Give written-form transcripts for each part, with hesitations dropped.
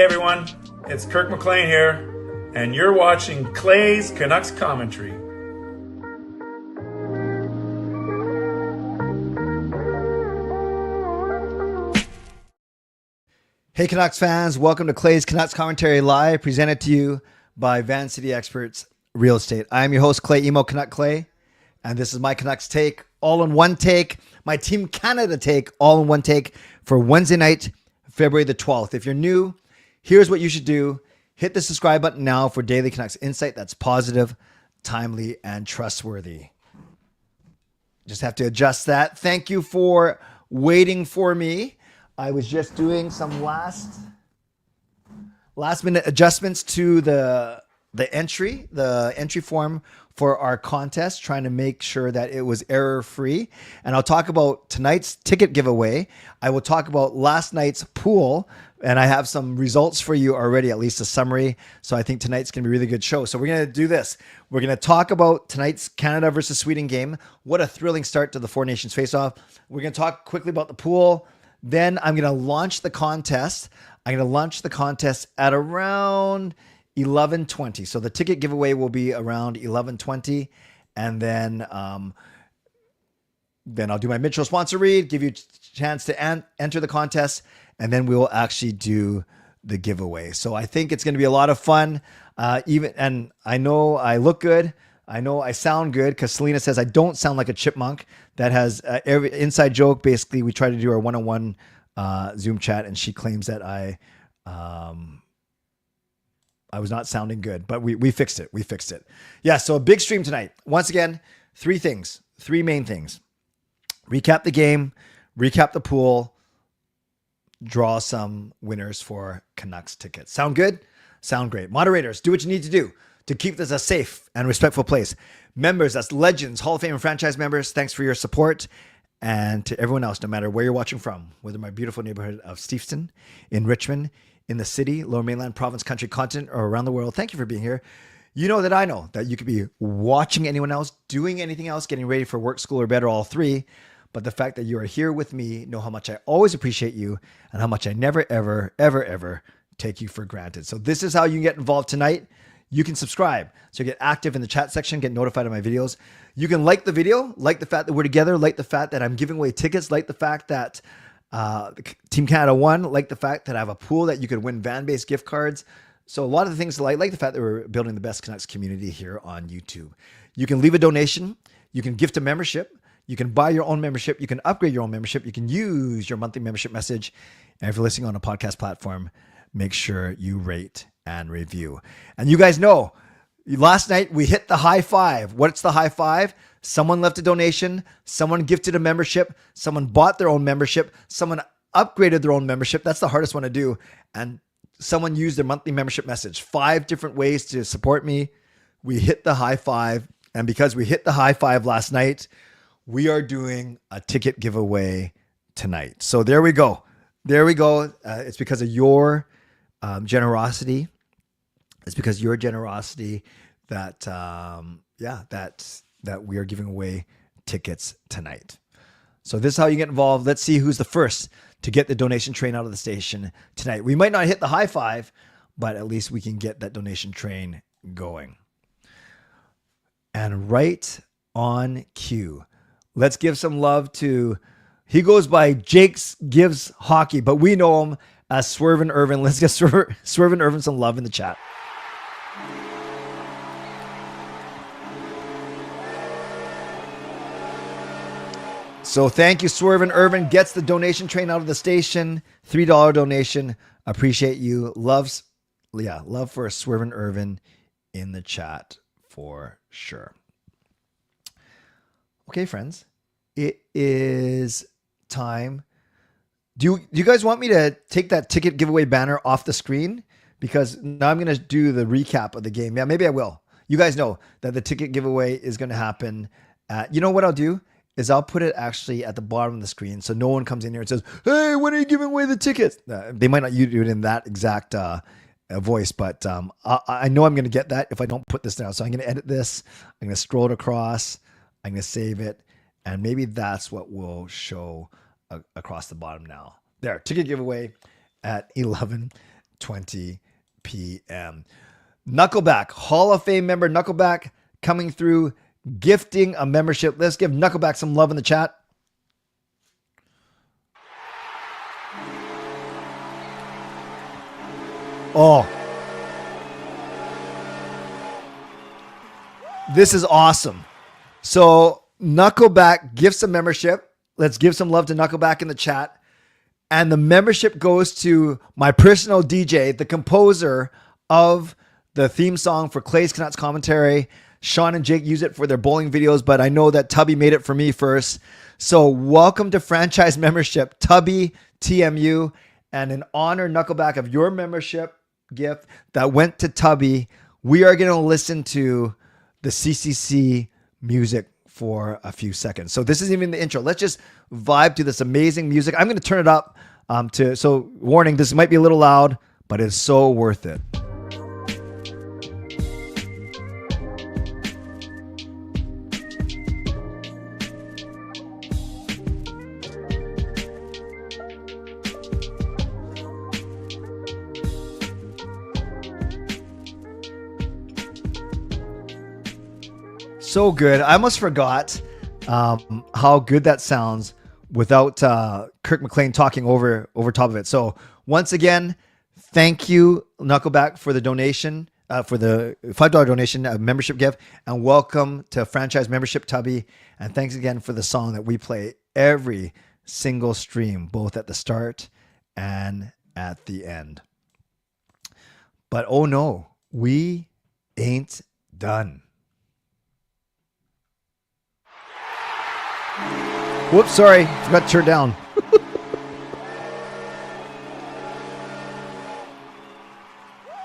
Hey everyone, it's Kirk McLean here, and you're watching Clay's Canucks commentary. Hey Canucks fans, welcome to Clay's Canucks Commentary Live, presented to you by Van City Experts Real Estate. I am your host, Clay Emo Canuck Clay, and this is my Canucks take, all in one take, my Team Canada take, all in one take for Wednesday night, February the 12th. If you're new, here's what you should do. Hit the subscribe button now for daily Canucks insight that's positive, timely, and trustworthy. Just have to adjust that. Thank you for waiting for me. I was just doing some last minute adjustments to the entry form for our contest, trying to make sure that it was error free. And I'll talk about tonight's ticket giveaway. I will talk about last night's pool, and I have some results for you already, at least a summary. So I think tonight's going to be a really good show. So we're going to do this. We're going to talk about tonight's Canada versus Sweden game. What a thrilling start to the Four Nations face-off. We're going to talk quickly about the pool. Then I'm going to launch the contest. I'm going to launch the contest at around 11:20. So the ticket giveaway will be around 11:20. And then I'll do my Mitchell sponsor read, give you a chance to enter the contest, and then we will actually do the giveaway. So I think it's going to be a lot of fun. And I know I look good. I know I sound good because Selena says I don't sound like a chipmunk. That has every inside joke. Basically, we try to do our one-on-one Zoom chat, and she claims that I was not sounding good, but we fixed it. We fixed it. Yeah. So a big stream tonight. Once again, three main things: recap the game, recap the pool, draw some winners for Canucks tickets. Sound good? Sound great. Moderators, do what you need to do to keep this a safe and respectful place. Members, that's legends, Hall of Fame and franchise members, thanks for your support. And to everyone else, no matter where you're watching from, whether my beautiful neighborhood of Steveston, in Richmond, in the city, Lower Mainland, province, country, continent, or around the world, thank you for being here. You know that I know that you could be watching anyone else, doing anything else, getting ready for work, school, or bed, or all three. But the fact that you are here with me, know how much I always appreciate you and how much I never, ever, ever, ever take you for granted. So this is how you can get involved tonight. You can subscribe, so get active in the chat section, get notified of my videos. You can like the video, like the fact that we're together, like the fact that I'm giving away tickets, like the fact that Team Canada won, like the fact that I have a pool that you could win van-based gift cards. So a lot of the things to like the fact that we're building the best Canucks community here on YouTube. You can leave a donation. You can gift a membership. You can buy your own membership. You can upgrade your own membership. You can use your monthly membership message. And if you're listening on a podcast platform, make sure you rate and review. And you guys know, last night we hit the high five. What's the high five? Someone left a donation. Someone gifted a membership. Someone bought their own membership. Someone upgraded their own membership. That's the hardest one to do. And someone used their monthly membership message. 5 different ways to support me. We hit the high five. And because we hit the high five last night, we are doing a ticket giveaway tonight. So there we go. There we go. It's because of your generosity. It's because of your generosity that that we are giving away tickets tonight. So this is how you get involved. Let's see who's the first to get the donation train out of the station tonight. We might not hit the high five, but at least we can get that donation train going. And right on cue, let's give some love to, he goes by Jake's Gives Hockey, but we know him as Swervin' Irvin. Let's get Swervin' Irvin some love in the chat. So thank you, Swervin' Irvin. Gets the donation train out of the station. $3 donation. Appreciate you. Love for Swervin' Irvin in the chat for sure. Okay, friends. It is time. Do you guys want me to take that ticket giveaway banner off the screen? Because now I'm going to do the recap of the game. Yeah, maybe I will. You guys know that the ticket giveaway is going to happen. You know what I'll do is I'll put it actually at the bottom of the screen so no one comes in here and says, hey, when are you giving away the tickets? They might not do it in that exact voice, but I know I'm going to get that if I don't put this down. So I'm going to edit this. I'm going to scroll it across. I'm going to save it. And maybe that's what will show across the bottom now. There, ticket giveaway at 11:20. 7:20 p.m. Knuckleback, Hall of Fame member Knuckleback coming through, gifting a membership. Let's give Knuckleback some love in the chat. Oh, this is awesome. So Knuckleback gifts a membership. Let's give some love to Knuckleback in the chat. And the membership goes to my personal DJ, the composer of the theme song for Clay's Canucks commentary. Sean and Jake use it for their bowling videos, but I know that Tubby made it for me first. So welcome to franchise membership, Tubby TMU. And in honor, Knuckleback, of your membership gift that went to Tubby, we are going to listen to the CCC music for a few seconds. So this isn't even the intro. Let's just vibe to this amazing music. I'm going to turn it up so warning, this might be a little loud, but it's so worth it. So good. I almost forgot how good that sounds without Kirk McLean talking over top of it. So once again, thank you, Knuckleback, for the donation, for the $5 donation, membership gift, and welcome to franchise membership, Tubby. And thanks again for the song that we play every single stream, both at the start and at the end. But oh no, we ain't done. Whoops, sorry. Forgot to turn down.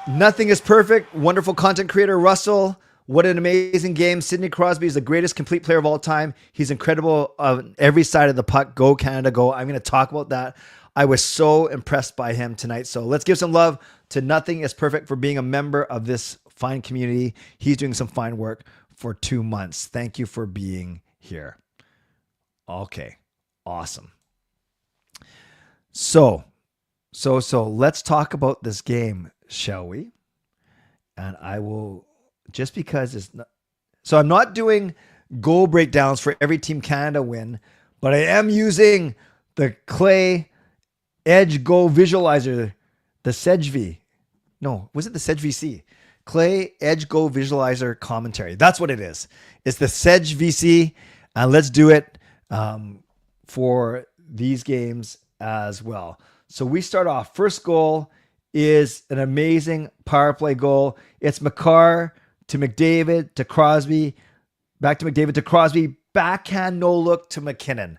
Nothing is perfect. Wonderful content creator, Russell. What an amazing game. Sidney Crosby is the greatest complete player of all time. He's incredible on every side of the puck. Go, Canada, go. I'm going to talk about that. I was so impressed by him tonight. So let's give some love to Nothing is Perfect for being a member of this fine community. He's doing some fine work for 2 months. Thank you for being here. Okay, awesome. So let's talk about this game, shall we? And I will, just because it's not, so I'm not doing goal breakdowns for every Team Canada win, but I am using the Clay Edge Go Visualizer, the SedgeV. No, was it the SedgeVC? Clay Edge Go Visualizer commentary. That's what it is. It's the SedgeVC, and let's do it for these games as well. So we start off. First goal is an amazing power play goal. It's Makar to McDavid to Crosby, back to McDavid to Crosby, backhand no look to McKinnon.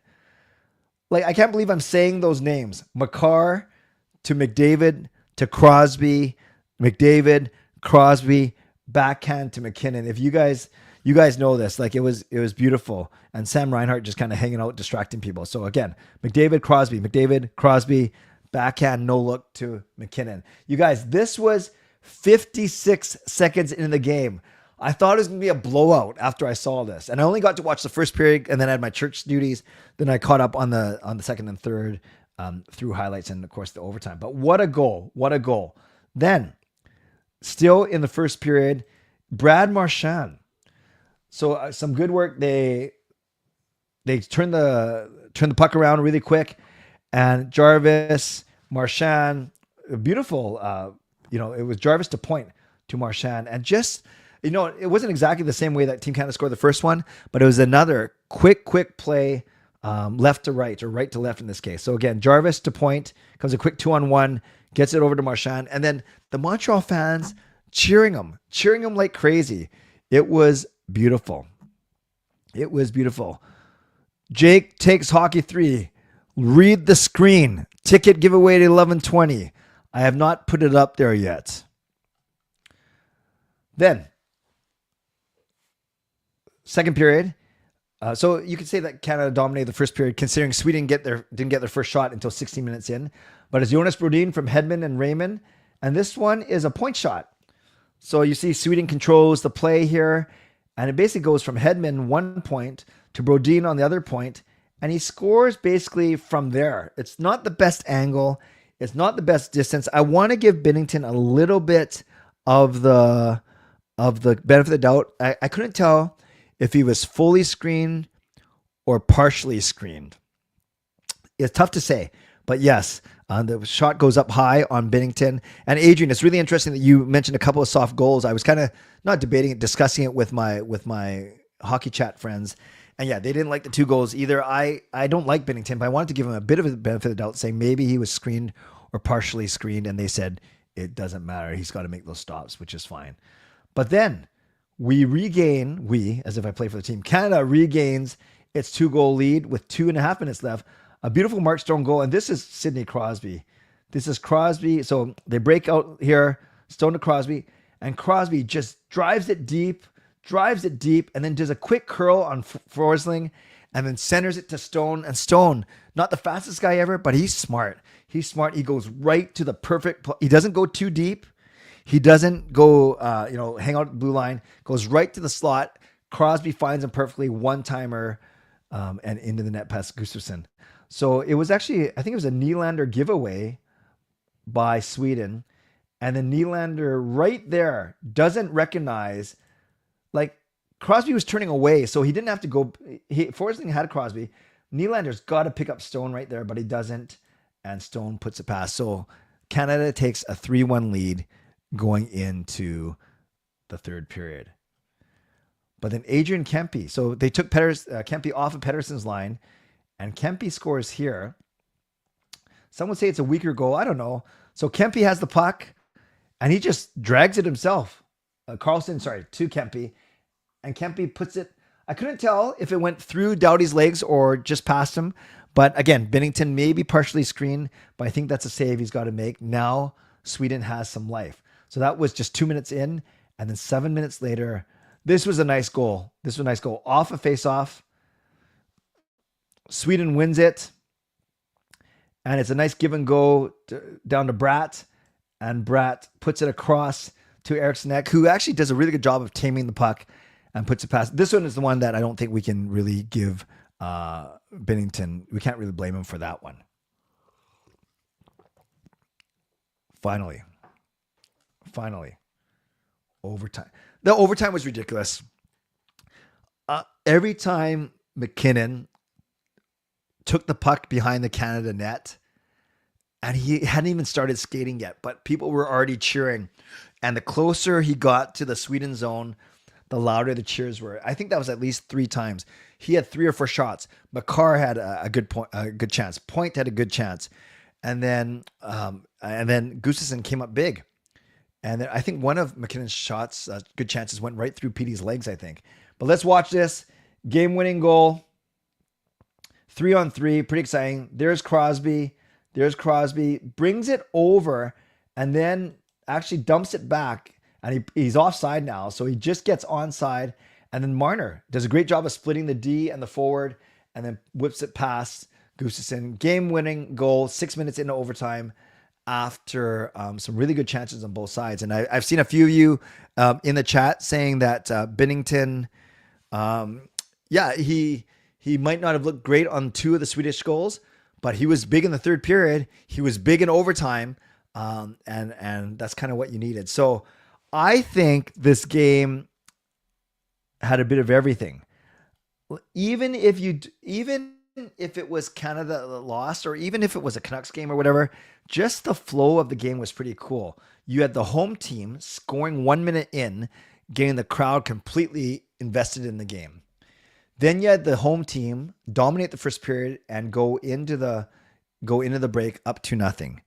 Like, I can't believe I'm saying those names. Makar to McDavid to Crosby, McDavid, Crosby, backhand to McKinnon. If you guys know this, like, it was beautiful. And Sam Reinhart just kind of hanging out, distracting people. So again, McDavid, Crosby, backhand, no look to McKinnon. You guys, this was 56 seconds into the game. I thought it was going to be a blowout after I saw this. And I only got to watch the first period, and then I had my church duties. Then I caught up on the second and third through highlights and, of course, the overtime. But what a goal. What a goal. Then, still in the first period, Brad Marchand. So some good work. They turn the puck around really quick, and Jarvis, Marchand, beautiful. It was Jarvis to point to Marchand, and just, it wasn't exactly the same way that Team Canada scored the first one, but it was another quick play, left to right or right to left in this case. So again, Jarvis to point, comes a quick 2-on-1, gets it over to Marchand, and then the Montreal fans cheering him like crazy. It was beautiful. It was beautiful. Jake takes hockey 3. Read the screen. Ticket giveaway to 11:20. I have not put it up there yet. Then, second period. So you could say that Canada dominated the first period, considering Sweden didn't get their first shot until 16 minutes in. But it's Jonas Brodin from Hedman and Raymond. And this one is a point shot. So you see Sweden controls the play here. And it basically goes from Hedman 1 point to Brodin on the other point. And he scores basically from there. It's not the best angle. It's not the best distance. I want to give Binnington a little bit of the benefit of the doubt. I couldn't tell if he was fully screened or partially screened. It's tough to say, but yes, the shot goes up high on Binnington. And Adrian, it's really interesting that you mentioned a couple of soft goals. I was kind of not debating it, discussing it with my hockey chat friends. And yeah, they didn't like the 2 goals either. I don't like Binnington, but I wanted to give him a bit of a benefit of the doubt, saying maybe he was screened or partially screened. And they said, it doesn't matter. He's got to make those stops, which is fine. But then as if I play for the team, Canada regains its 2-goal lead with 2.5 minutes left. A beautiful Mark Stone goal. And this is Sidney Crosby. This is Crosby. So they break out here, Stone to Crosby. And Crosby just drives it deep, and then does a quick curl on Forsling, and then centers it to Stone. And Stone, not the fastest guy ever, but he's smart. He goes right to the perfect. He doesn't go too deep. He doesn't go, hang out at the blue line. Goes right to the slot. Crosby finds him perfectly, one-timer, and into the net past Gustafsson. So it was actually, I think it was a Nylander giveaway by Sweden. And then Nylander right there doesn't recognize, like, Crosby was turning away, so he didn't have to go. Forsling had Crosby. Nylander's got to pick up Stone right there, but he doesn't. And Stone puts it past. So Canada takes a 3-1 lead going into the third period. But then Adrian Kempe. So they took Kempe off of Pettersson's line, and Kempe scores here. Some would say it's a weaker goal. I don't know. So Kempe has the puck, and he just drags it himself. To Kempe. And Kempe puts it. I couldn't tell if it went through Doughty's legs or just past him. But again, Binnington may be partially screened, but I think that's a save he's got to make. Now Sweden has some life. So that was just 2 minutes in. And then 7 minutes later, this was a nice goal. Off a face-off. Sweden wins it. And it's a nice give and go down to Bratt. And Bratt puts it across to Eriksson Ek, who actually does a really good job of taming the puck and puts it past. This one is the one that I don't think we can really give Binnington. We can't really blame him for that one. Finally. Overtime. The overtime was ridiculous. Every time McKinnon took the puck behind the Canada net, and he hadn't even started skating yet, but people were already cheering. And the closer he got to the Sweden zone, the louder the cheers were. I think that was at least 3 times. He had 3 or 4 shots. Makar had a good chance. Point had a good chance. And then Gustafsson came up big. And then I think one of McKinnon's shots, good chances, went right through Petey's legs, I think. But let's watch this. Game-winning goal. 3-on-3. Pretty exciting. There's Crosby. Brings it over and then actually dumps it back. And he's offside now. So he just gets onside. And then Marner does a great job of splitting the D and the forward and then whips it past Gustafsson. Game-winning goal, 6 minutes into overtime after some really good chances on both sides. And I've seen a few of you in the chat saying that Binnington, he might not have looked great on 2 of the Swedish goals, but he was big in the third period. He was big in overtime. And that's kind of what you needed. So I think this game had a bit of everything. Even if it was Canada that lost, or even if it was a Canucks game or whatever, just the flow of the game was pretty cool. You had the home team scoring 1 minute in, getting the crowd completely invested in the game. Then you had the home team dominate the first period and go into the break up 2-0.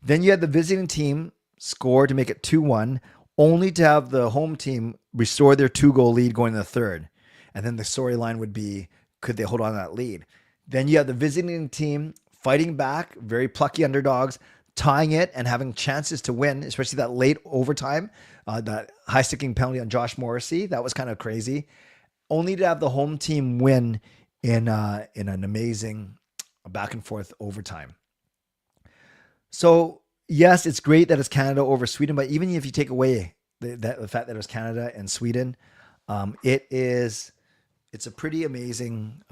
Then you had the visiting team score to make it 2-1, only to have the home team restore their 2-goal lead going to the third. And then the storyline would be, could they hold on to that lead? Then you have the visiting team fighting back, very plucky underdogs, tying it and having chances to win, especially that late overtime, that high-sticking penalty on Josh Morrissey. That was kind of crazy. Only to have the home team win in an amazing back-and-forth overtime. So, yes, it's great that it's Canada over Sweden, but even if you take away the fact that it was Canada and Sweden, it's a pretty amazing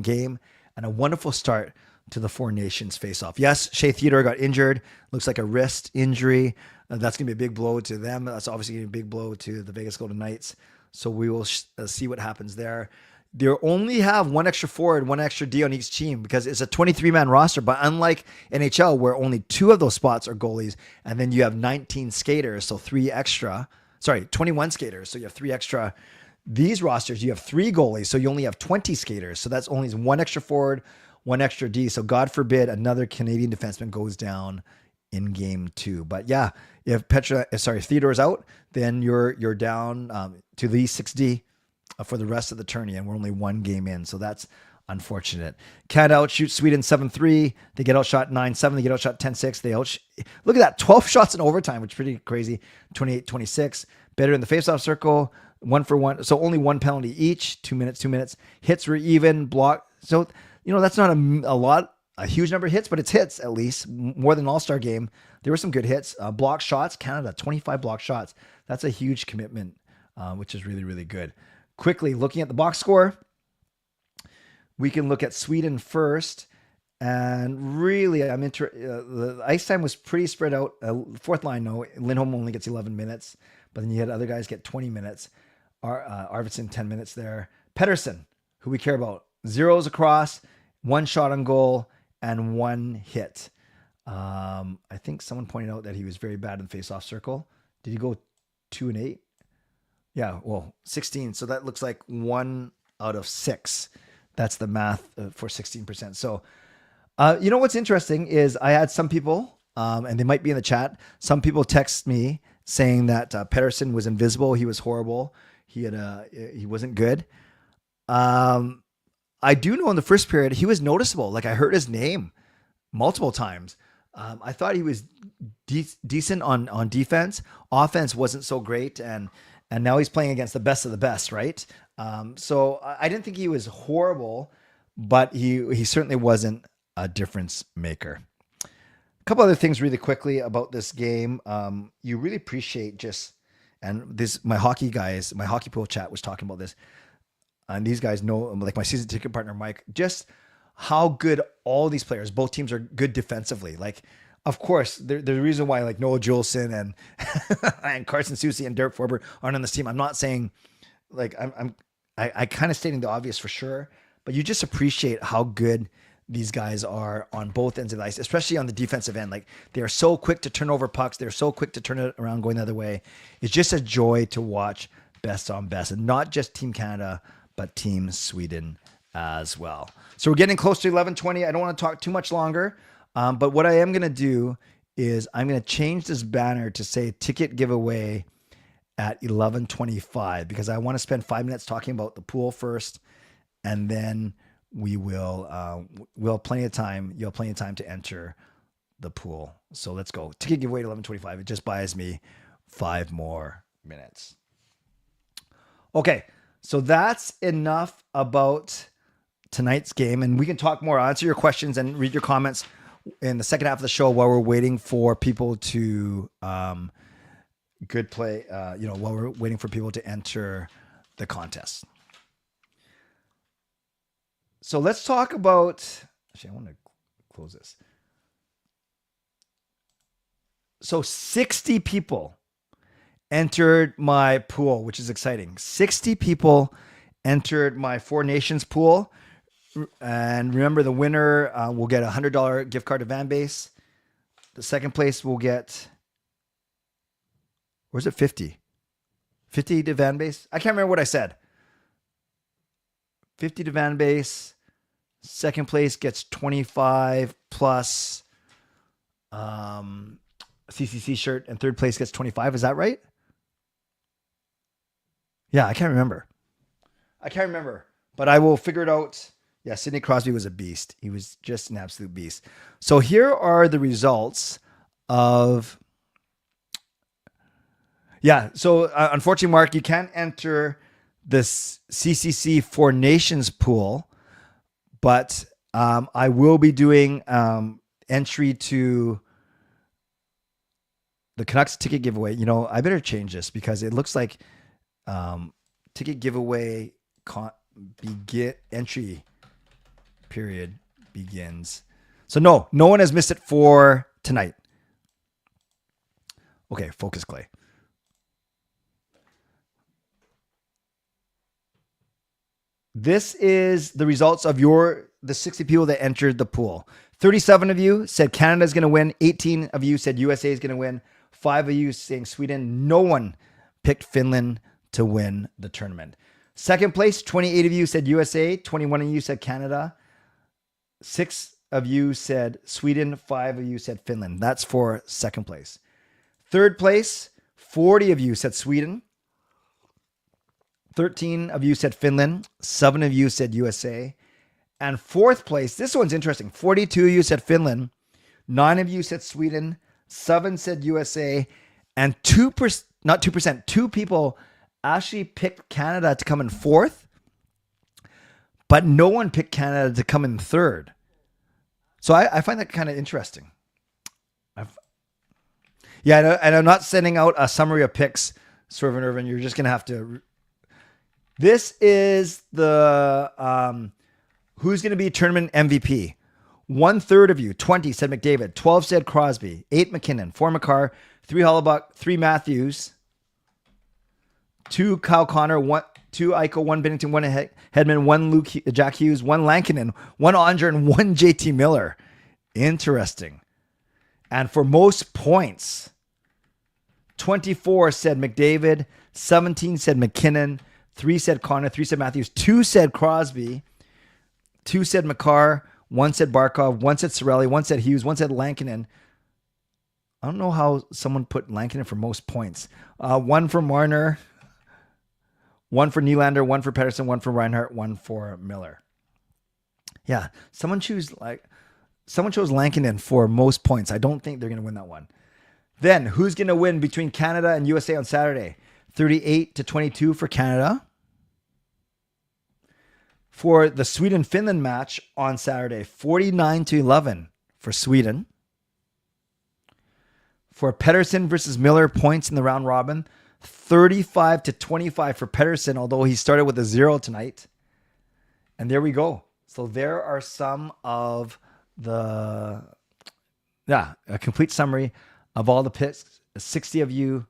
game and a wonderful start to the Four Nations face-off. Yes, Shea Theodore got injured. Looks like a wrist injury. That's going to be a big blow to them. That's obviously going to be a big blow to the Vegas Golden Knights. So we will see what happens there. They only have one extra forward, one extra D on each team because it's a 23-man roster. But unlike NHL, where only 2 of those spots are goalies, and then you have 19 skaters, so 21 skaters, so you have 3 extra. These rosters, you have 3 goalies, so you only have 20 skaters. So that's only 1 extra forward, 1 extra D. So God forbid another Canadian defenseman goes down in game 2. But yeah, if Theodore's out, then you're down to the 6D for the rest of the tourney, and we're only 1 game in, so that's unfortunate. Canada outshoots Sweden 7-3. They get outshot 9-7. They get outshot 10-6. Look at that, 12 shots in overtime, which is pretty crazy. 28-26. Better in the faceoff circle, 1 for 1. So only 1 penalty each. 2 minutes. Hits were even. Block. So that's not a huge number of hits, but it's hits at least more than an All-Star game. There were some good hits. Block shots. Canada 25 block shots. That's a huge commitment, which is really, really good. Quickly looking at the box score, we can look at Sweden first, and really, the ice time was pretty spread out. Fourth line, no, Lindholm only gets 11 minutes, but then you had other guys get 20 minutes. Arvidsson 10 minutes there. Pettersson, who we care about, 0s across, 1 shot on goal, and 1 hit. I think someone pointed out that he was very bad in the face-off circle. Did he go 2-8? Yeah, well, 16. So that looks like 1 out of 6. That's the math for 16%. So, what's interesting is I had some people, and they might be in the chat, some people text me saying that Pettersson was invisible. He was horrible. He wasn't good. I do know in the first period, he was noticeable. Like I heard his name multiple times. I thought he was decent on defense. Offense wasn't so great. And now he's playing against the best of the best, right? So I didn't think he was horrible, but he certainly wasn't a difference maker. A couple other things really quickly about this game. You really appreciate my hockey guys, my hockey pool chat was talking about this. And these guys know, like my season ticket partner, Mike, just how good all these players, both teams are good defensively. Like, of course, there's a reason why like Noah Juleson and and Carson Soucy and Derek Forbert aren't on this team. I'm not saying like I kind of stating the obvious for sure, but you just appreciate how good these guys are on both ends of the ice, especially on the defensive end. Like they are so quick to turn over pucks. They're so quick to turn it around going the other way. It's just a joy to watch best on best, and not just Team Canada, but Team Sweden as well. So we're getting close to 11:20. I don't want to talk too much longer. But what I am going to do is I'm going to change this banner to say ticket giveaway at 11:25 because I want to spend 5 minutes talking about the pool first, and then we'll have plenty of time. You'll have plenty of time to enter the pool. So let's go. Ticket giveaway at 11:25. It just buys me 5 more minutes. Okay, so that's enough about tonight's game, and we can talk more, answer your questions, and read your comments in the second half of the show while we're waiting for people to while we're waiting for people to enter the contest. So let's talk about, actually, I want to close this. So 60 people entered my pool, which is exciting. 60 people entered my Four Nations pool. And remember, the winner will get a $100 gift card to VanBase. The second place will get, where's it, 50? 50 to VanBase? I can't remember what I said. 50 to VanBase. Second place gets 25 plus CCC shirt, and third place gets 25. Is that right? Yeah, I can't remember. But I will figure it out. Yeah, Sidney Crosby was a beast. He was just an absolute beast. So here are the results of... Yeah, so unfortunately, Mark, you can't enter this CCC Four Nations pool, but I will be doing entry to the Canucks ticket giveaway. You know, I better change this because it looks like ticket giveaway entry period begins So no one has missed it for tonight. Okay, focus, Clay. This is the results of the 60 people that entered the pool. 37 of you said Canada is going to win. 18 of you said USA is going to win. 5 of you saying Sweden. No one picked Finland to win the tournament. Second place, 28 of you said USA. 21 of you said Canada. 6 of you said Sweden. 5 of you said Finland. That's for second place. Third place, 40 of you said Sweden. 13 of you said Finland. 7 of you said USA. And fourth place, this one's interesting. 42 of you said Finland. 9 of you said Sweden. 7 said USA. And 2 people actually picked Canada to come in fourth. But no one picked Canada to come in third. So I find that kind of interesting. Yeah, and I'm not sending out a summary of picks, Swerve and Irvin. You're just going to have to... This is the who's going to be tournament MVP. 1/3 of you, 20 said McDavid, 12 said Crosby, 8 McKinnon, 4 McCarr, 3 Hollebuck, 3 Matthews, 2 Kyle Connor, 2 Eichel, 1 Bennington, 1 Hedman, 1 Jack Hughes, 1 Lankinen, 1 Andre, and 1 JT Miller. Interesting. And for most points, 24 said McDavid, 17 said McKinnon, 3 said Connor, 3 said Matthews, 2 said Crosby, 2 said McCarr, 1 said Barkov, 1 said Cirelli, 1 said Hughes, 1 said Lankinen. I don't know how someone put Lankinen for most points. 1 for Marner, 1 for Nylander, 1 for Pettersson, 1 for Reinhart, 1 for Miller. Yeah, someone chose Lankinen for most points. I don't think they're going to win that one. Then, who's going to win between Canada and USA on Saturday? 38-22 for Canada. For the Sweden-Finland match on Saturday, 49-11 for Sweden. For Pettersson versus Miller points in the round robin, 35-25 for Pettersson, although he started with a 0 tonight. And there we go. So there are some of a complete summary of all the picks. 60 of you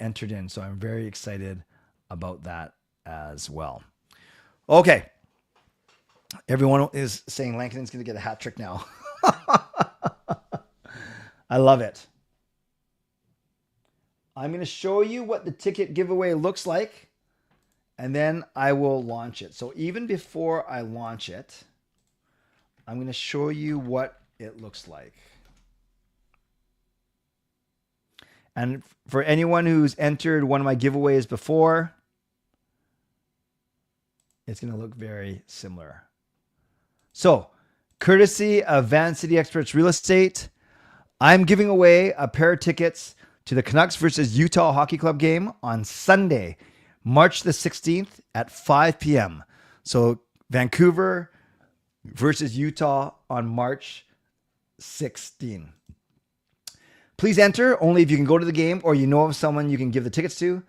entered in. So I'm very excited about that as well. Okay. Everyone is saying Lankinen's going to get a hat trick now. I love it. I'm going to show you what the ticket giveaway looks like, and then I will launch it. So even before I launch it, I'm going to show you what it looks like. And for anyone who's entered one of my giveaways before, it's going to look very similar. So, courtesy of Van City Experts Real Estate, I'm giving away a pair of tickets to the Canucks versus Utah Hockey Club game on Sunday, March the 16th at 5 p.m. So, Vancouver versus Utah on March 16. Please enter only if you can go to the game or you know of someone you can give the tickets to.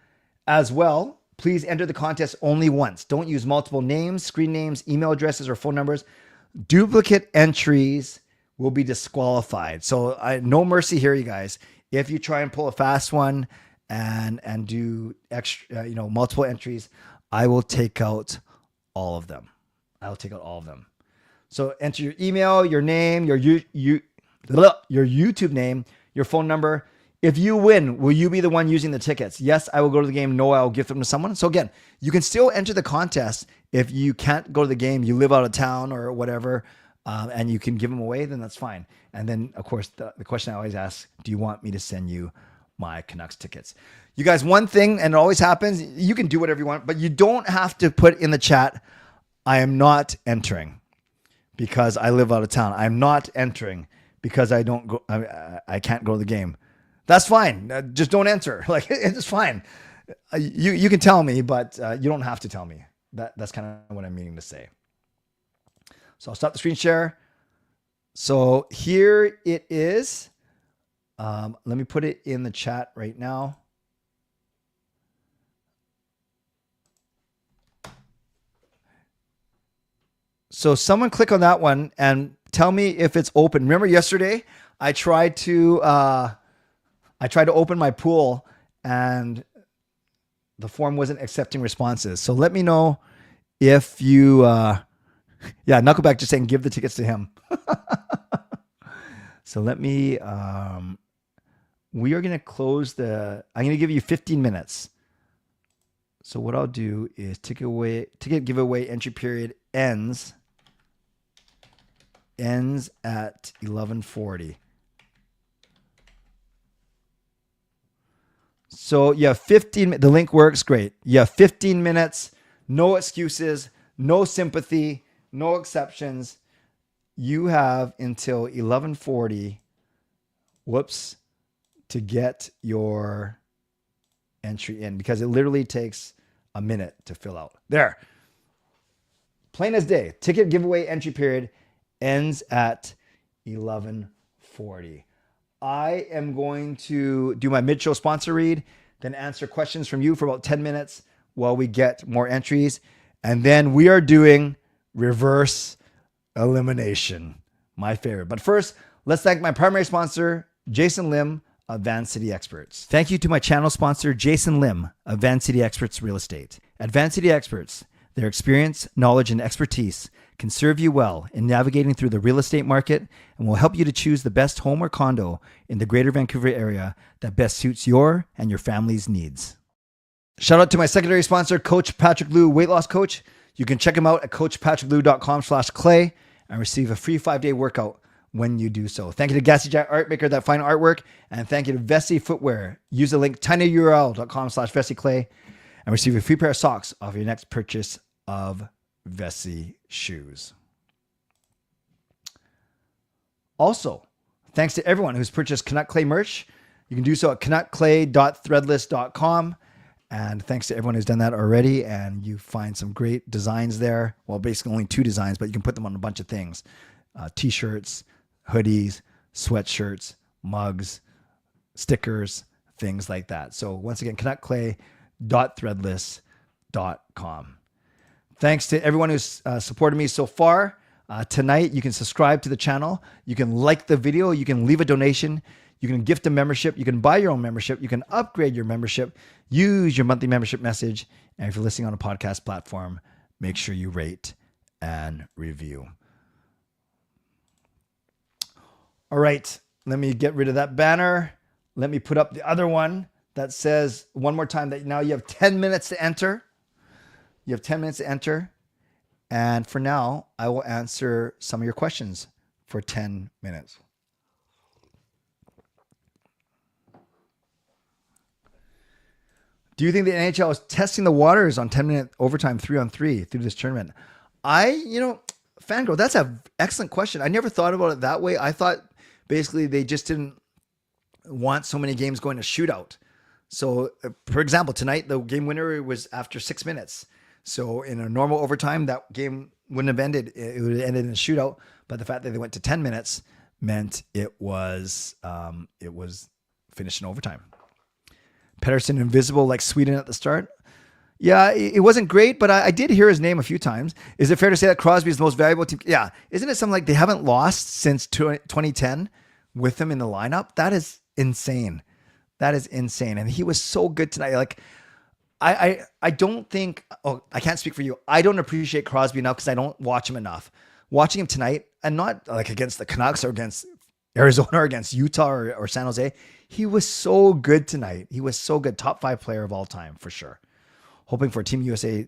As well, please enter the contest only once. Don't use multiple names, screen names, email addresses, or phone numbers. Duplicate entries will be disqualified. So no mercy here, you guys. If you try and pull a fast one and do extra, multiple entries, I will take out all of them. So enter your email, your name, your YouTube name, your phone number. If you win, will you be the one using the tickets? Yes, I will go to the game. No, I'll gift them to someone. So again, you can still enter the contest. If you can't go to the game, you live out of town or whatever, and you can give them away, then that's fine. And then, of course, the question I always ask, do you want me to send you my Canucks tickets? You guys, one thing, and it always happens, you can do whatever you want, but you don't have to put in the chat, I am not entering because I live out of town. I'm not entering because I can't go to the game. That's fine. Just don't enter. Like, it's fine. You can tell me, but you don't have to tell me. That's kind of what I'm meaning to say. So I'll stop the screen share. So here it is. Let me put it in the chat right now. So someone click on that one and tell me if it's open. Remember yesterday I tried to open my pool and the form wasn't accepting responses. So let me know if you, Knuckleback just saying, give the tickets to him. So let me, we are going to close I'm going to give you 15 minutes. So what I'll do is ticket giveaway entry period ends at 11:40. So you have 15, the link works great. You have 15 minutes, no excuses, no sympathy, no exceptions. You have until 11:40, to get your entry in, because it literally takes a minute to fill out. There. Plain as day. Ticket giveaway entry period ends at 11:40. I am going to do my mid-show sponsor read, then answer questions from you for about 10 minutes while we get more entries. And then we are doing reverse elimination, my favorite. But first, let's thank my primary sponsor, Jason Lim of Van City Experts. Thank you to my channel sponsor, Jason Lim of Van City Experts Real Estate. At Van City Experts, their experience, knowledge, and expertise can serve you well in navigating through the real estate market and will help you to choose the best home or condo in the Greater Vancouver area that best suits your and your family's needs. Shout out to my secondary sponsor, Coach Patrick Liu, weight loss coach. You can check him out at coachpatrickliu.com/clay and receive a free 5-day workout when you do so. Thank you to Gassy Jack Art Maker, that fine artwork. And thank you to Vessi Footwear. Use the link tinyurl.com/VessiClay and receive a free pair of socks off your next purchase of Vessi shoes. Also, thanks to everyone who's purchased Canuck Clay merch. You can do so at canuckclay.threadless.com. And thanks to everyone who's done that already. And you find some great designs there. Well, basically only 2 designs, but you can put them on a bunch of things. T-shirts, hoodies, sweatshirts, mugs, stickers, things like that. So once again, canuckclay.threadless.com. Thanks to everyone who's supported me so far. Tonight, you can subscribe to the channel. You can like the video. You can leave a donation. You can gift a membership. You can buy your own membership. You can upgrade your membership. Use your monthly membership message. And if you're listening on a podcast platform, make sure you rate and review. All right, let me get rid of that banner. Let me put up the other one that says one more time that now you have 10 minutes to enter. You have 10 minutes to enter. And for now, I will answer some of your questions for 10 minutes. Do you think the NHL is testing the waters on 10-minute overtime 3-on-3 through this tournament? Fangirl, that's an excellent question. I never thought about it that way. I thought basically they just didn't want so many games going to shootout. So, for example, tonight, the game winner was after 6 minutes. So in a normal overtime, that game wouldn't have ended. It would have ended in a shootout. But the fact that they went to 10 minutes meant it was finished in overtime. Pettersson invisible like Sweden at the start. Yeah, it wasn't great, but I did hear his name a few times. Is it fair to say that Crosby is the most valuable team? Yeah. Isn't it something like they haven't lost since 2010 with him in the lineup? That is insane. That is insane. And he was so good tonight. Like, I don't think, I can't speak for you. I don't appreciate Crosby enough because I don't watch him enough. Watching him tonight, and not like against the Canucks or against Arizona or against Utah or San Jose, he was so good tonight. He was so good. Top 5 player of all time for sure. Hoping for Team USA.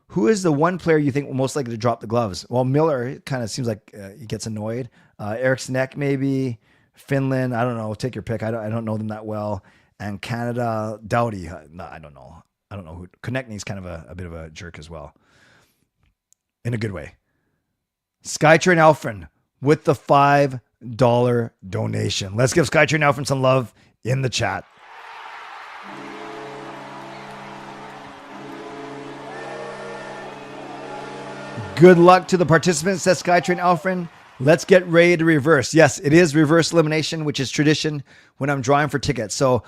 Who is the one player you think will most likely to drop the gloves? Well, Miller kind of seems like he gets annoyed. Eric Sneck maybe. Finland, I don't know. Take your pick. I don't know them that well. And Canada, Doughty. No, I don't know. I don't know who. Konechny's kind of a bit of a jerk as well. In a good way. Skytrain Alfred with the $5 donation. Let's give Skytrain Alfred some love in the chat. Good luck to the participants, says Skytrain Alfred. Let's get ready to reverse. Yes, it is reverse elimination, which is tradition when I'm drawing for tickets. So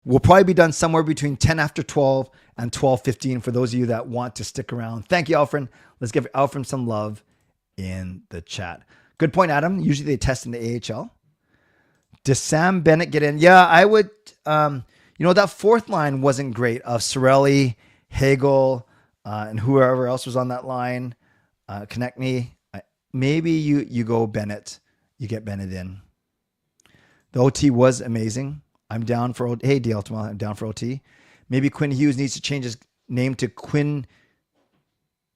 we'll probably be done somewhere between 10 after 12 and 12:15 for those of you that want to stick around. Thank you, Alfred. Let's give Alfred some love in the chat. Good point, Adam. Usually they test in the AHL. Does Sam Bennett get in? Yeah, I would. That fourth line wasn't great of Sorelli, Hagel, and whoever else was on that line. Konechny. Maybe you go Bennett. You get Bennett in. The OT was amazing. I'm down for OT. Hey, DLTMA, I'm down for OT. Maybe Quinn Hughes needs to change his name to Quinn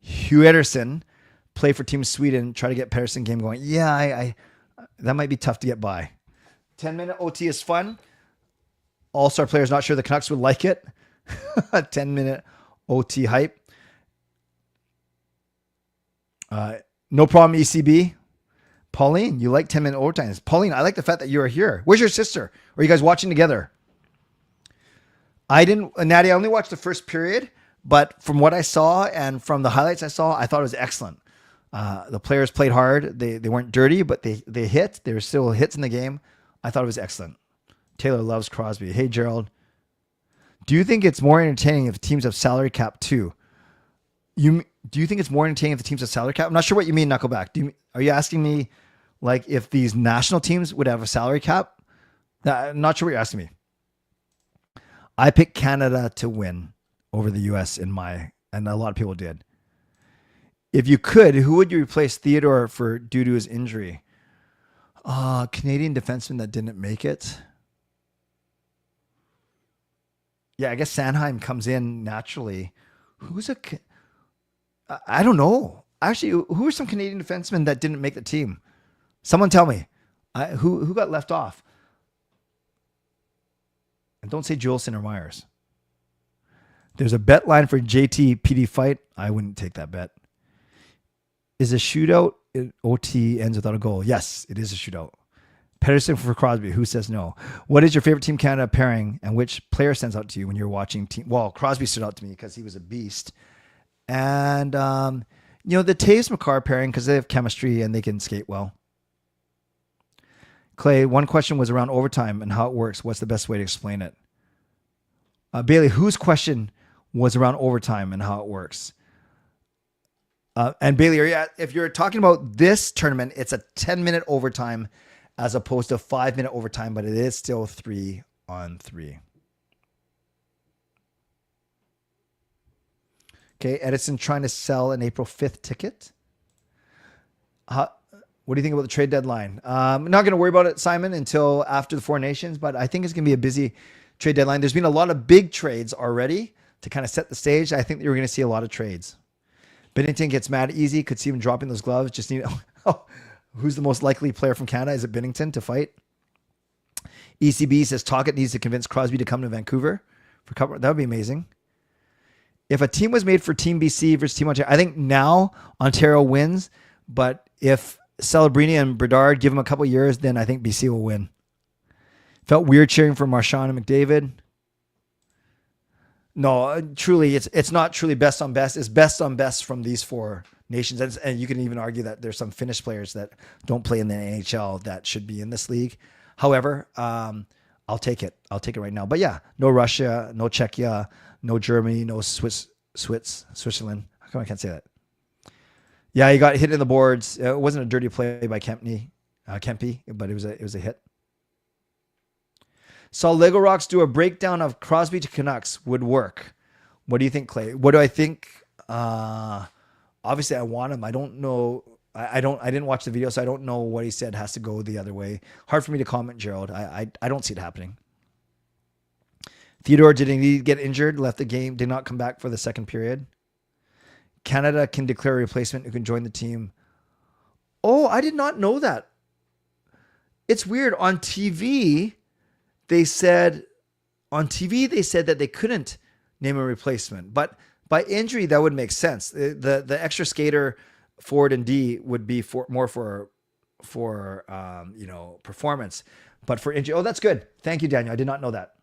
Huederson. Play for Team Sweden. Try to get Pettersson game going. Yeah, I that might be tough to get by. 10-minute OT is fun. All-star players, not sure the Canucks would like it. 10-minute OT hype. No problem, ECB. Pauline, you like 10-minute overtimes. Pauline, I like the fact that you are here. Where's your sister? Are you guys watching together? Natty, I only watched the first period, but from what I saw and from the highlights I saw, I thought it was excellent. The players played hard. They weren't dirty, but they hit. There were still hits in the game. I thought it was excellent. Taylor loves Crosby. Hey, Gerald. Do you think it's more entertaining if teams have salary cap too? Do you think it's more entertaining if the teams have salary cap? I'm not sure what you mean, Knuckleback. Are you asking me like if these national teams would have a salary cap? I'm not sure what you're asking me. I picked Canada to win over the U.S. and a lot of people did. If you could, who would you replace Theodore for due to his injury? Canadian defenseman that didn't make it. Yeah, I guess Sanheim comes in naturally. I don't know. Actually, who are some Canadian defensemen that didn't make the team? Someone tell me. Who got left off? And don't say Juleson or Myers. There's a bet line for JT PD fight. I wouldn't take that bet. Is a shootout OT ends without a goal? Yes, it is a shootout. Pettersson for Crosby. Who says no? What is your favorite Team Canada pairing and which player stands out to you when you're watching team? Well, Crosby stood out to me because he was a beast. And, the Taves-Makar pairing because they have chemistry and they can skate well. Clay, one question was around overtime and how it works. What's the best way to explain it? Bailey, whose question was around overtime and how it works? And Bailey, if you're talking about this tournament, it's a 10-minute overtime as opposed to 5-minute overtime, but it is still 3-on-3. Okay, Edison trying to sell an April 5th ticket. What do you think about the trade deadline? I'm not going to worry about it, Simon, until after the Four Nations, but I think it's going to be a busy trade deadline. There's been a lot of big trades already to kind of set the stage. I think that we're going to see a lot of trades. Binnington gets mad easy. Could see him dropping those gloves. Just need... who's the most likely player from Canada? Is it Binnington to fight? ECB says Tocchet needs to convince Crosby to come to Vancouver for cover. That would be amazing. If a team was made for Team BC versus Team Ontario, I think now Ontario wins. But if Celebrini and Bedard give him a couple of years, then I think BC will win. Felt weird cheering for Marchand and McDavid. No, truly, it's not truly best on best. It's best on best from these four nations. And you can even argue that there's some Finnish players that don't play in the NHL that should be in this league. However, I'll take it. I'll take it right now. But yeah, no Russia, no Czechia, no Germany, no Switzerland. How come I can't say that? Yeah, he got hit in the boards. It wasn't a dirty play by Kempy, but it was a hit. Saw Lego Rocks do a breakdown of Crosby to Canucks would work. What do you think, Clay? What do I think? Obviously, I want him. I don't know. I didn't watch the video, so I don't know what he said has to go the other way. Hard for me to comment, Gerald. I don't see it happening. Theodore, did he get injured? Left the game. Did not come back for the second period. Canada can declare a replacement who can join the team. Oh, I did not know that. It's weird. On TV, they said that they couldn't name a replacement, but by injury that would make sense. The extra skater forward and D would be more for performance, but for injury. Oh, that's good. Thank you, Daniel. I did not know that.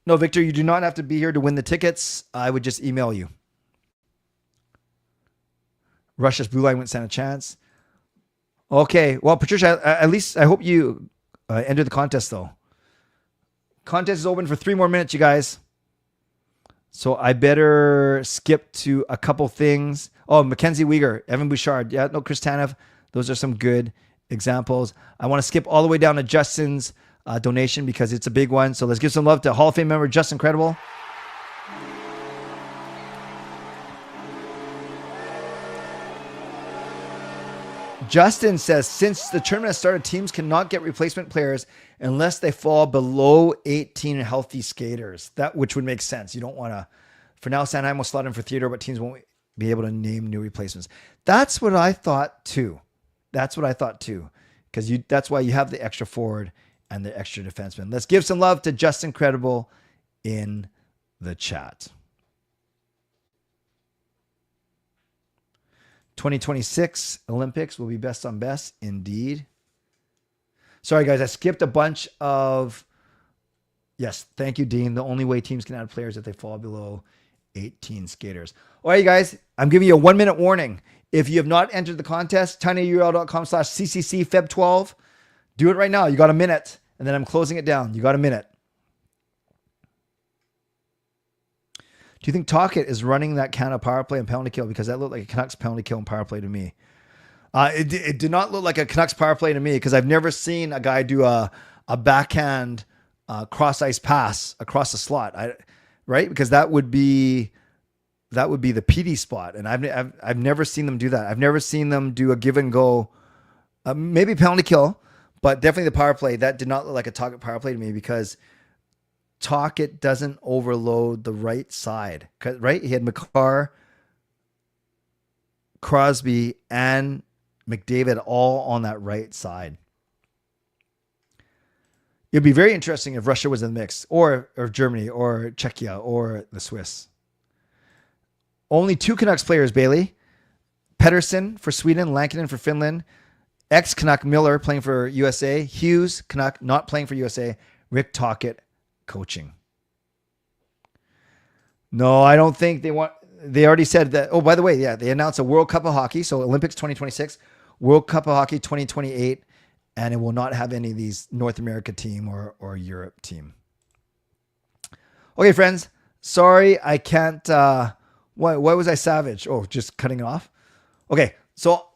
No, Victor, you do not have to be here to win the tickets. I would just email you. Russia's blue line wouldn't stand a chance. Okay. Well, Patricia, at least I hope you entered the contest, though. Contest is open for 3 more minutes, you guys. So I better skip to a couple things. Oh, Mackenzie Weegar, Evan Bouchard. Yeah, no, Chris Tanev. Those are some good examples. I want to skip all the way down to Justin's donation because it's a big one. So let's give some love to Hall of Fame member Justin Credible. Justin says, since the tournament has started, teams cannot get replacement players unless they fall below 18 healthy skaters. That which would make sense. You don't want to. For now, Sanheim will slot in for Theodore, but teams won't be able to name new replacements. That's what I thought too. That's why you have the extra forward and the extra defenseman. Let's give some love to Justin Credible in the chat. 2026 Olympics will be best on best. Indeed. Sorry, guys. I skipped a bunch of... Yes, thank you, Dean. The only way teams can add players if they fall below 18 skaters. All right, you guys. I'm giving you a 1-minute warning. If you have not entered the contest, tinyurl.com/CCC Feb12. Do it right now. You got a minute. And then I'm closing it down. You got a minute. Do you think Tocchet is running that Canada power play and penalty kill? Because that looked like a Canucks penalty kill and power play to me. It did not look like a Canucks power play to me because I've never seen a guy do a backhand cross ice pass across the slot. Right? Because that would be the PD spot, and I've never seen them do that. I've never seen them do a give and go, maybe penalty kill, but definitely the power play. That did not look like a Tocchet power play to me because Tocchet doesn't overload the right side, right? He had McCarr, Crosby, and McDavid all on that right side. It'd be very interesting if Russia was in the mix, or Germany, or Czechia, or the Swiss. Only 2 Canucks players, Bailey. Pettersson for Sweden, Lankinen for Finland. Ex-Canuck Miller playing for USA. Hughes, Canuck, not playing for USA. Rick Tocchet, coaching. No, I don't think they want... They already said that... Oh, by the way, yeah, they announced a World Cup of Hockey. So Olympics 2026, World Cup of Hockey 2028, and it will not have any of these North America team or Europe team. Okay, friends. Sorry, I can't... Why was I savage? Oh, just cutting it off? Okay, so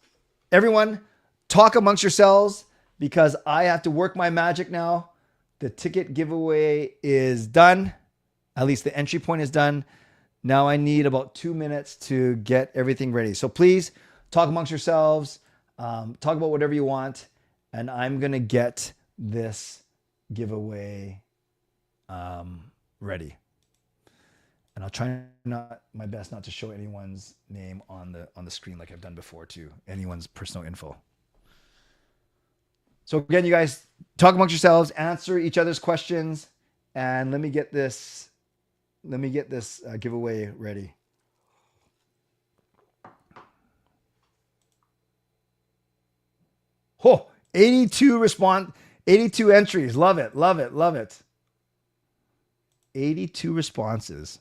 everyone, talk amongst yourselves because I have to work my magic now. The ticket giveaway is done. At least the entry point is done. Now I need about 2 minutes to get everything ready. So please talk amongst yourselves. Talk about whatever you want. And I'm going to get this giveaway ready. And I'll try my best not to show anyone's name on the screen like I've done before to anyone's personal info. So again, you guys talk amongst yourselves, answer each other's questions, and let me get this giveaway ready. Oh, 82 entries. Love it, love it, love it. 82 responses.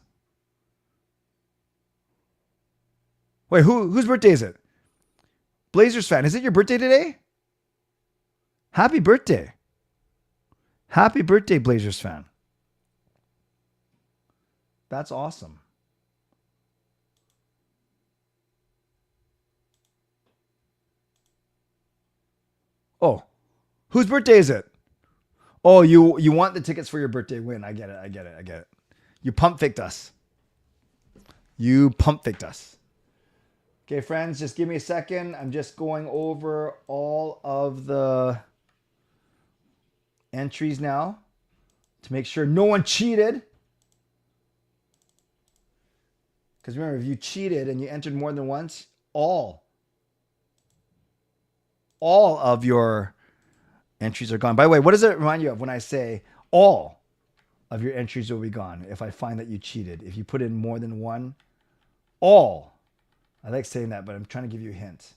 Wait, whose birthday is it? Blazers fan. Is it your birthday today? Happy birthday. Happy birthday, Blazers fan. That's awesome. Oh, whose birthday is it? Oh, you want the tickets for your birthday win. I get it. You pump faked us. Okay, friends, just give me a second. I'm just going over all of the entries now to make sure no one cheated. Because remember, if you cheated and you entered more than once, all of your entries are gone. By the way, what does it remind you of when I say all of your entries will be gone if I find that you cheated? If you put in more than one, all. I like saying that, but I'm trying to give you a hint.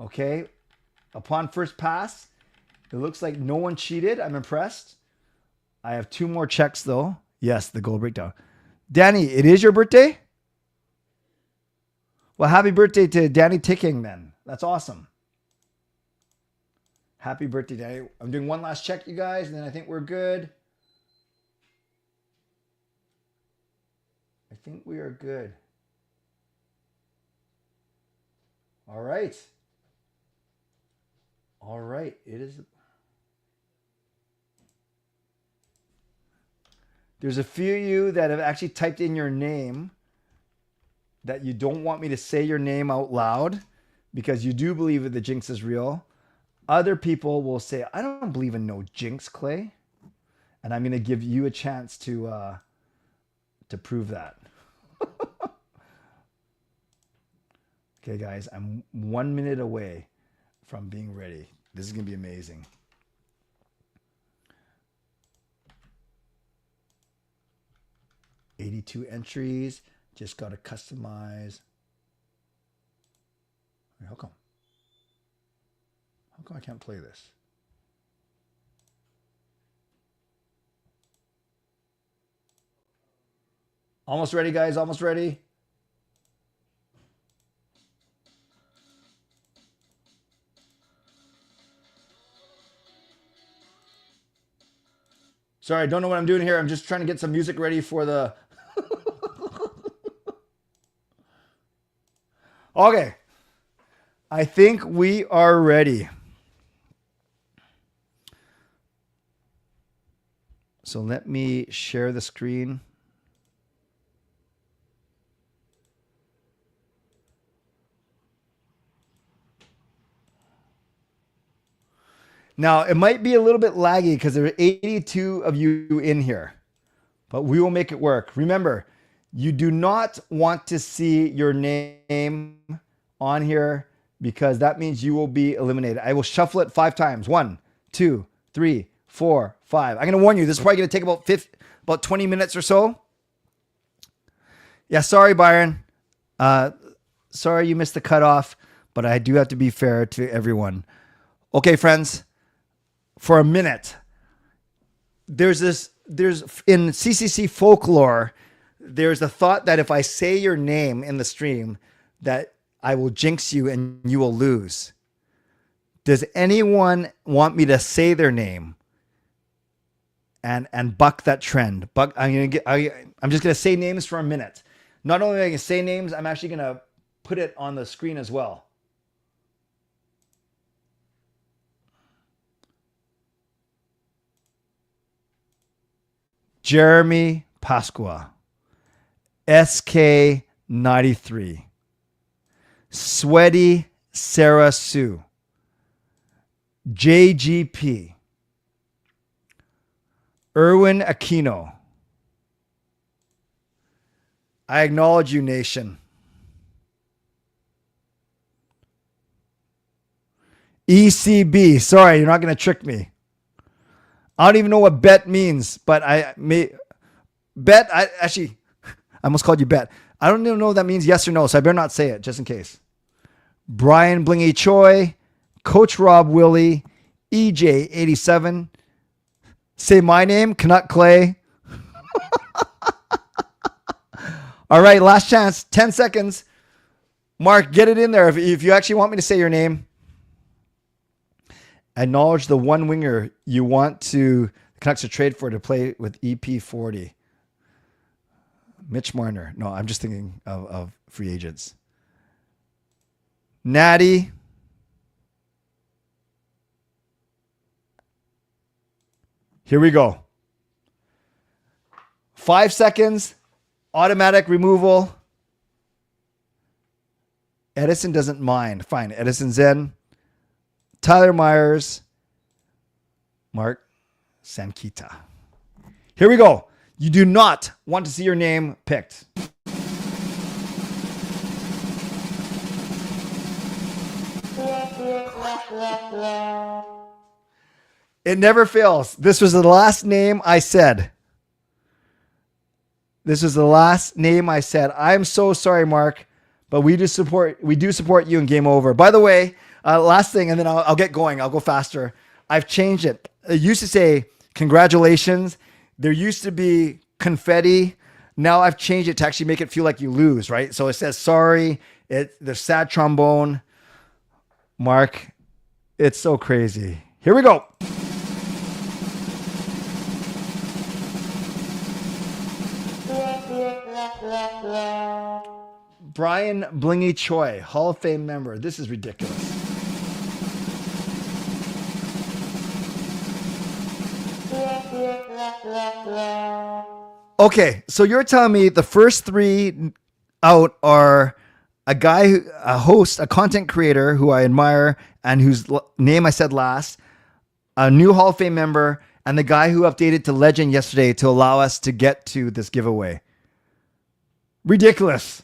Okay. Upon first pass, it looks like no one cheated. I'm impressed. I have 2 more checks, though. Yes, the goal breakdown. Danny, it is your birthday? Well, happy birthday to Danny Ticking, then. That's awesome. Happy birthday, Danny. I'm doing one last check, you guys, and then I think we're good. think we are good. All right. All right. It is. There's a few of you that have actually typed in your name that you don't want me to say your name out loud because you do believe that the jinx is real. Other people will say, I don't believe in no jinx, Clay. And I'm going to give you a chance to prove that. Okay, guys, I'm 1 minute away from being ready. This is going to be amazing. $82 entries. Just got to customize. Wait, how come? How come I can't play this? Almost ready, guys. Almost ready. Sorry, I don't know what I'm doing here. I'm just trying to get some music ready for the... Okay. I think we are ready. So let me share the screen. Now, it might be a little bit laggy because there are 82 of you in here, but we will make it work. Remember, you do not want to see your name on here because that means you will be eliminated. I will shuffle it 5 times. 1, 2, 3, 4, 5. I'm going to warn you, this is probably going to take about 20 minutes or so. Yeah, sorry, Byron. Sorry you missed the cutoff, but I do have to be fair to everyone. Okay, friends. For a minute, there's in CCC folklore, there's a thought that if I say your name in the stream, that I will jinx you and you will lose. Does anyone want me to say their name and buck that trend? I'm just gonna say names for a minute. Not only am I gonna say names, I'm actually gonna put it on the screen as well. Jeremy Pasqua, SK93, Sweaty Sarah Sue, JGP, Erwin Aquino. I acknowledge you, nation. ECB, sorry, you're not going to trick me. I don't even know what bet means, but I almost called you bet. I don't even know what that means, yes or no, so I better not say it, just in case. Brian Blingy Choi, Coach Rob Willie, EJ87. Say my name, Canuck Clay. All right, last chance, 10 seconds. Mark, get it in there if you actually want me to say your name. Acknowledge the one winger you want the Canucks to trade for to play with EP40. Mitch Marner. No, I'm just thinking of free agents. Natty. Here we go. 5 seconds. Automatic removal. Edison doesn't mind. Fine. Edison's in. Tyler Myers, Mark Sankita. Here we go. You do not want to see your name picked. It never fails. This was the last name I said. This was the last name I said. I'm so sorry, Mark, but we do support you in Game Over. By the way, last thing, and then I'll get going. I'll go faster. I've changed it. It used to say, congratulations. There used to be confetti. Now I've changed it to actually make it feel like you lose, right? So it says, sorry. There's sad trombone. Mark, it's so crazy. Here we go. Brian Blingy Choi, Hall of Fame member. This is ridiculous. Okay, so you're telling me the first three out are a host, a content creator who I admire and whose name I said last, a new Hall of Fame member, and the guy who updated to legend yesterday to allow us to get to this giveaway. Ridiculous.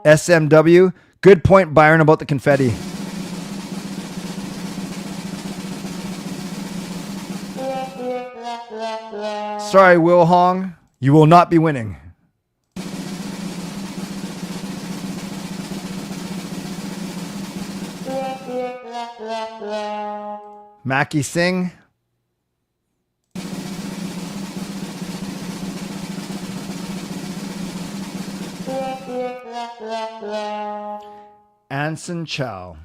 SMW, good point, Byron, about the confetti. Sorry, Will Hong, you will not be winning. Mackie Singh. Anson Chow.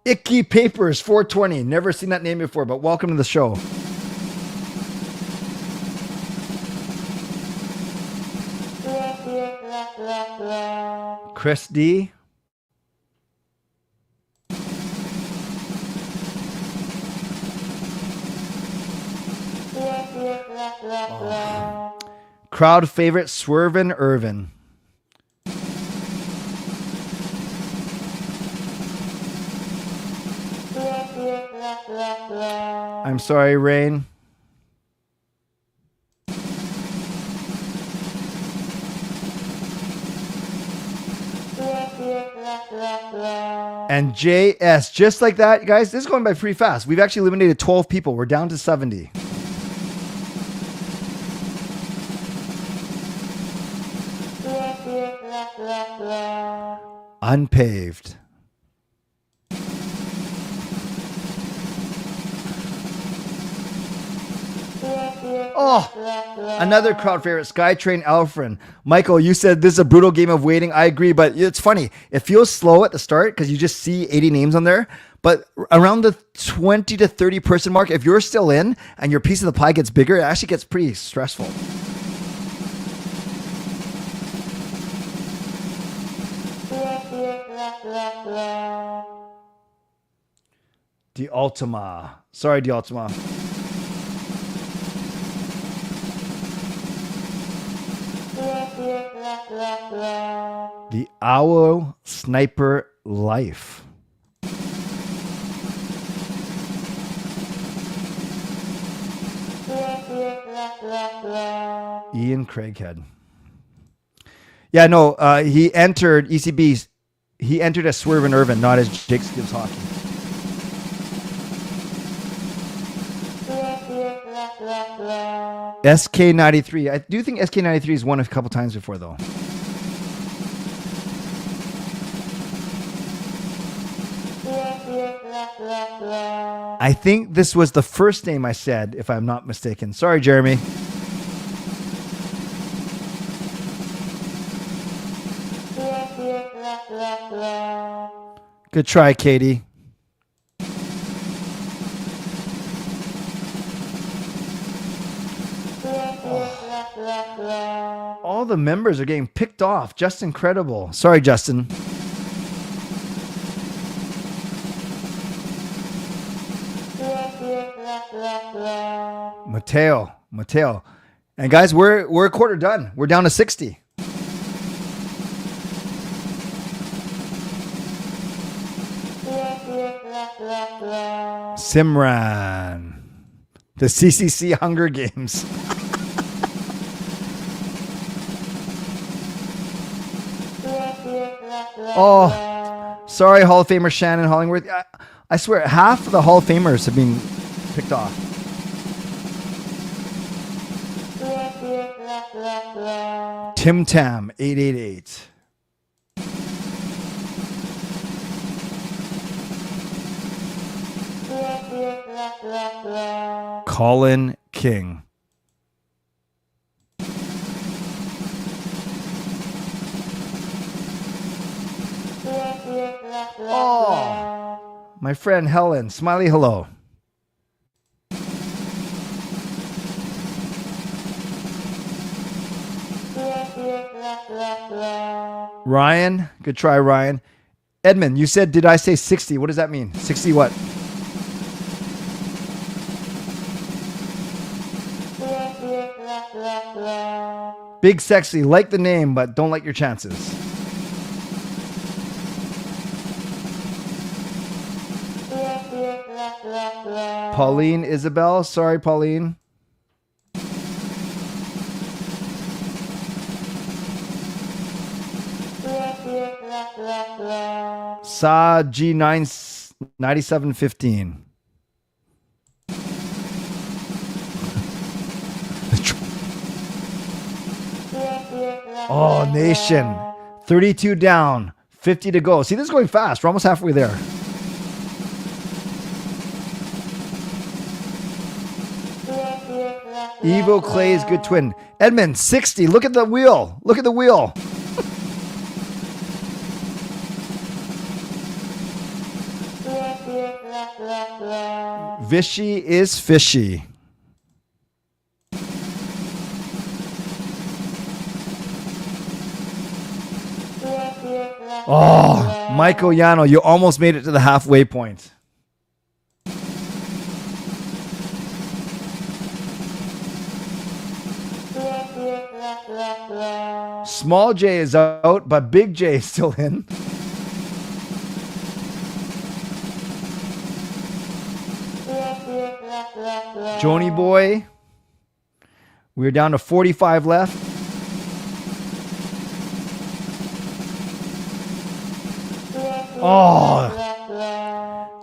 Icky Papers 420. Never seen that name before, but welcome to the show. Chris D. Oh. Crowd favorite Swervin Irvin. I'm sorry, Rain. And JS, just like that, guys, this is going by pretty fast. We've actually eliminated 12 people. We're down to 70. Unpaved. Oh, another crowd favorite, Skytrain Alfred. Michael, you said this is a brutal game of waiting. I agree, but it's funny. It feels slow at the start because you just see 80 names on there. But around the 20 to 30 person mark, if you're still in and your piece of the pie gets bigger, it actually gets pretty stressful. De Ultima. Sorry, De Ultima. The Owl Sniper Life. Ian Craighead. Yeah, no, he entered ECB. He entered as Swervin Irvin, not as Jake Gibbs Hockey. SK93. I do think SK93 has won a couple times before, though. I think this was the first name I said, if I'm not mistaken. Sorry, Jeremy. Good try, Katie. All the members are getting picked off. Just incredible. Sorry, Justin. Mateo. And guys, we're a quarter done. We're down to 60. Simran. The CCC Hunger Games. Oh, sorry, Hall of Famer Shannon Hollingworth. I swear, half of the Hall of Famers have been picked off. Tim Tam, 888. Colin King. Oh, my friend Helen, smiley hello. Ryan, good try, Ryan. Edmund, you said, did I say 60? What does that mean? 60 what? Big Sexy, like the name, but don't like your chances. Pauline Isabel, sorry, Pauline. Sa G9 9715. Oh, Nation. 32 down, 50 to go. See, this is going fast. We're almost halfway there. Evo Clay's good twin. Edmund, 60. Look at the wheel. Look at the wheel. Vishy is fishy. Oh, Michael Yano, you almost made it to the halfway point. Small J is out, but Big J is still in. Joni Boy, we're down to 45 left. Oh,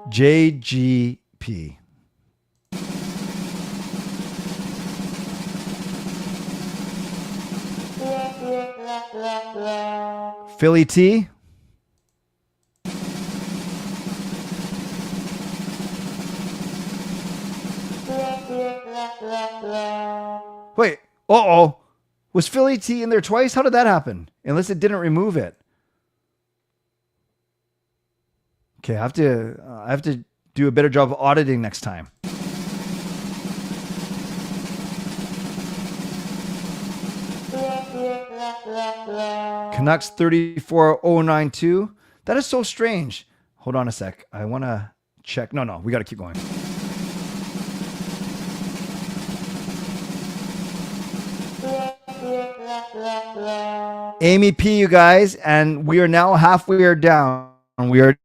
JGP. Philly T. Wait, uh-oh. Was Philly T in there twice? How did that happen? Unless it didn't remove it. Okay, I have to do a better job of auditing next time. Canucks 34092. That is so strange. Hold on a sec. I want to check. No, we got to keep going. Amy P, you guys, and we are now halfway down. We're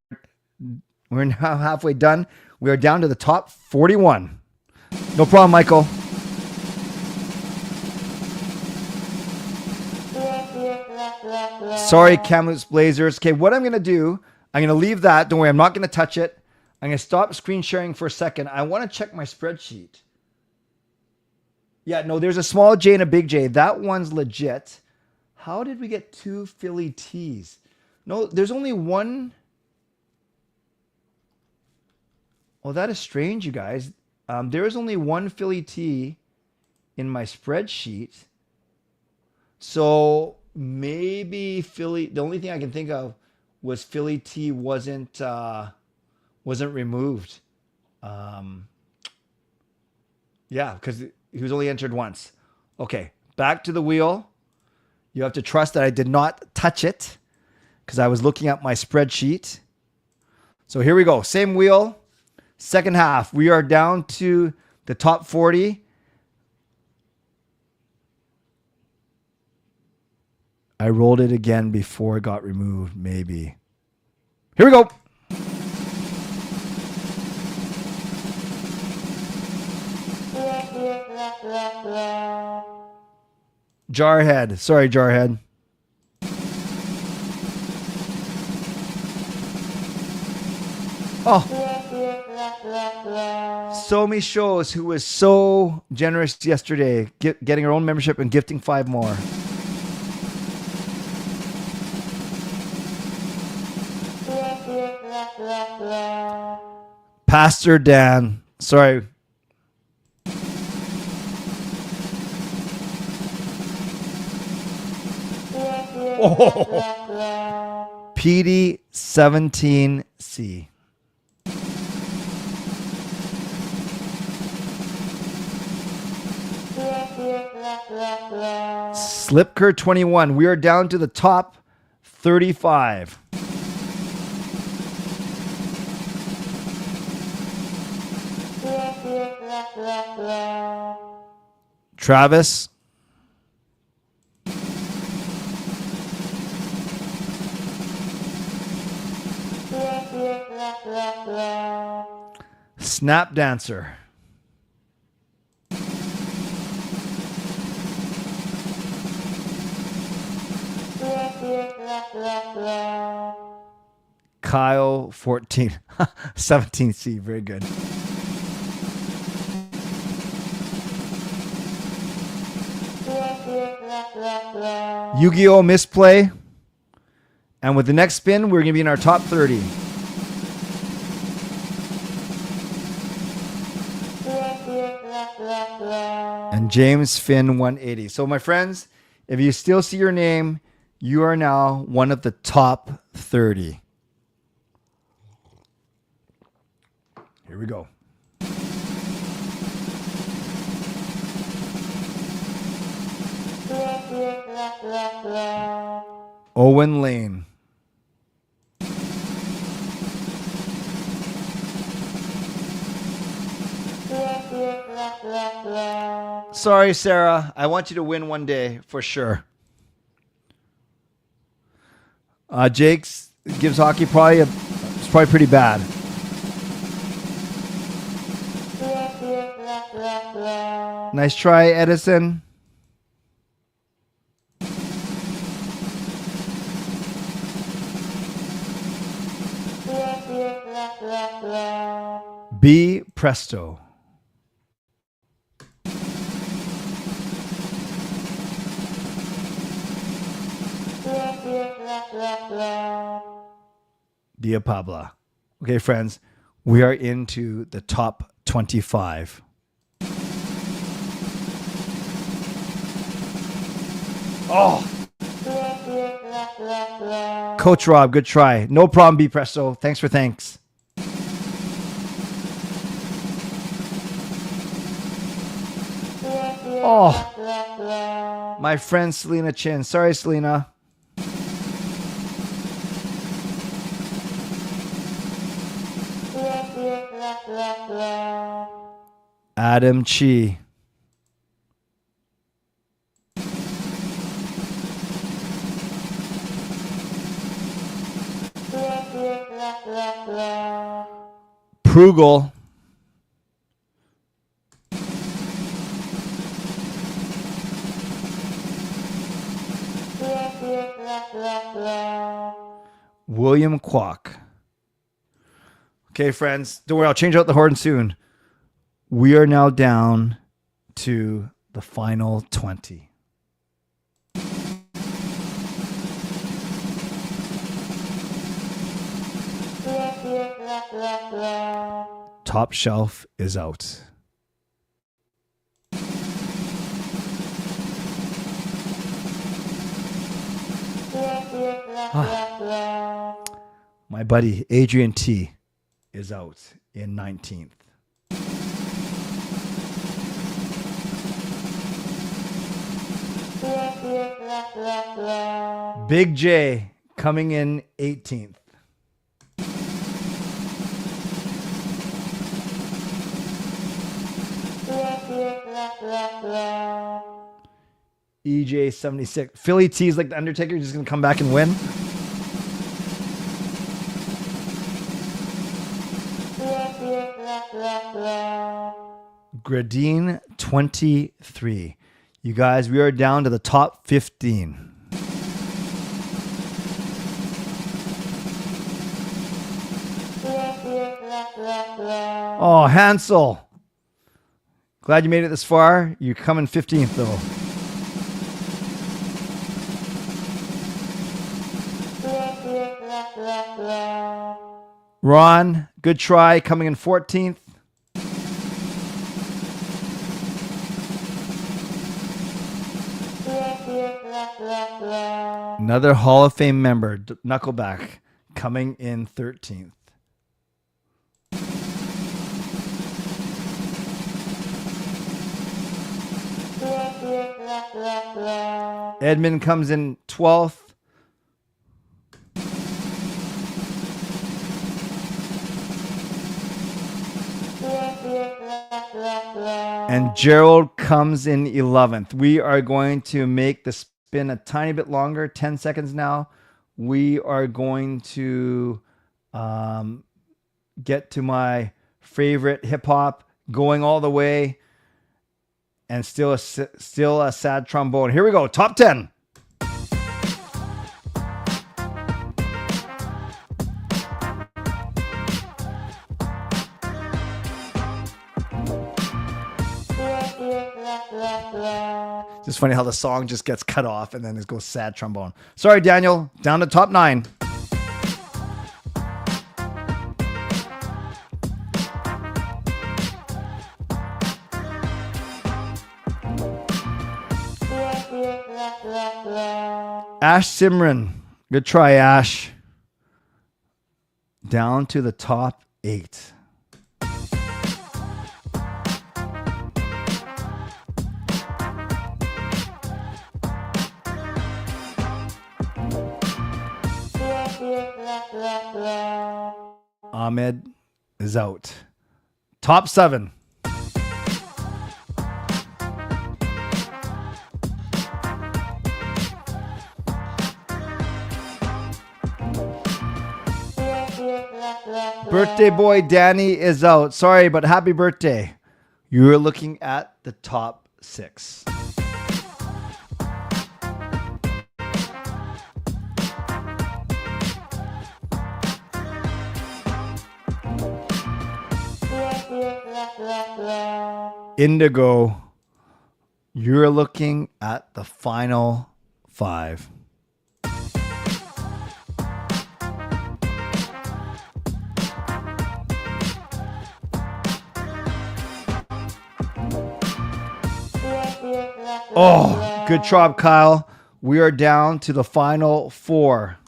now halfway done. We are down to the top 41. No problem, Michael. Sorry, Kamloops Blazers. Okay, what I'm going to do, I'm going to leave that. Don't worry, I'm not going to touch it. I'm going to stop screen sharing for a second. I want to check my spreadsheet. Yeah, no, there's a small J and a big J. That one's legit. How did we get two Philly T's? No, there's only one. Oh, that is strange, you guys. There is only one Philly T in my spreadsheet. So maybe Philly, the only thing I can think of was Philly T wasn't removed. Yeah, because he was only entered once. Okay, back to the wheel. You have to trust that I did not touch it because I was looking at my spreadsheet. So here we go. Same wheel. Second half. We are down to the top 40. I rolled it again before it got removed, maybe. Here we go. Jarhead. Sorry, Jarhead. Oh. Somi Shows, who was so generous yesterday, getting her own membership and gifting 5 more. Pastor Dan. Sorry. Oh. PD17C. Slipker 21. We are down to the top 35. Travis. Snap Dancer. Kyle 14. 17C. Very good. Yu-Gi-Oh! Misplay. And with the next spin, we're going to be in our top 30. And James Finn 180. So my friends, if you still see your name, you are now one of the top 30. Here we go. Owen Lane. Sorry, Sarah. I want you to win one day for sure. Jake's gives hockey it's probably pretty bad. Nice try, Edison. B. Presto. Dia Pabla. Okay, friends, we are into the top 25. Oh! Coach Rob, good try. No problem, B. Presto. Thanks for thanks. Oh! My friend Selena Chin. Sorry, Selena. Adam Chi. Prugel. William Kwok. Okay, friends, don't worry, I'll change out the horn soon. We are now down to the final 20. Top shelf is out. My buddy Adrian T is out in 19th. Big J coming in 18th. EJ 76. Philly T's like the Undertaker, just gonna come back and win. Gradine 23. You guys, we are down to the top 15. Oh, Hansel. Glad you made it this far. You're coming 15th though. Ron, good try, coming in 14th. Another Hall of Fame member, Knuckleback, coming in 13th. Edmund comes in 12th. And Gerald comes in 11th. We are going to make the spin a tiny bit longer, 10 seconds now. We are going to get to my favorite hip hop, Going All the Way, and still a sad trombone. Here we go, top 10. Just funny how the song just gets cut off and then it goes sad trombone. Sorry, Daniel. Down to top 9. Ash Simran. Good try, Ash. Down to the top 8. Ahmed is out. Top 7. Birthday boy Danny is out. Sorry, but happy birthday. You're looking at the top 6. Indigo, you're looking at the final 5. Oh, good job, Kyle. We are down to the final 4.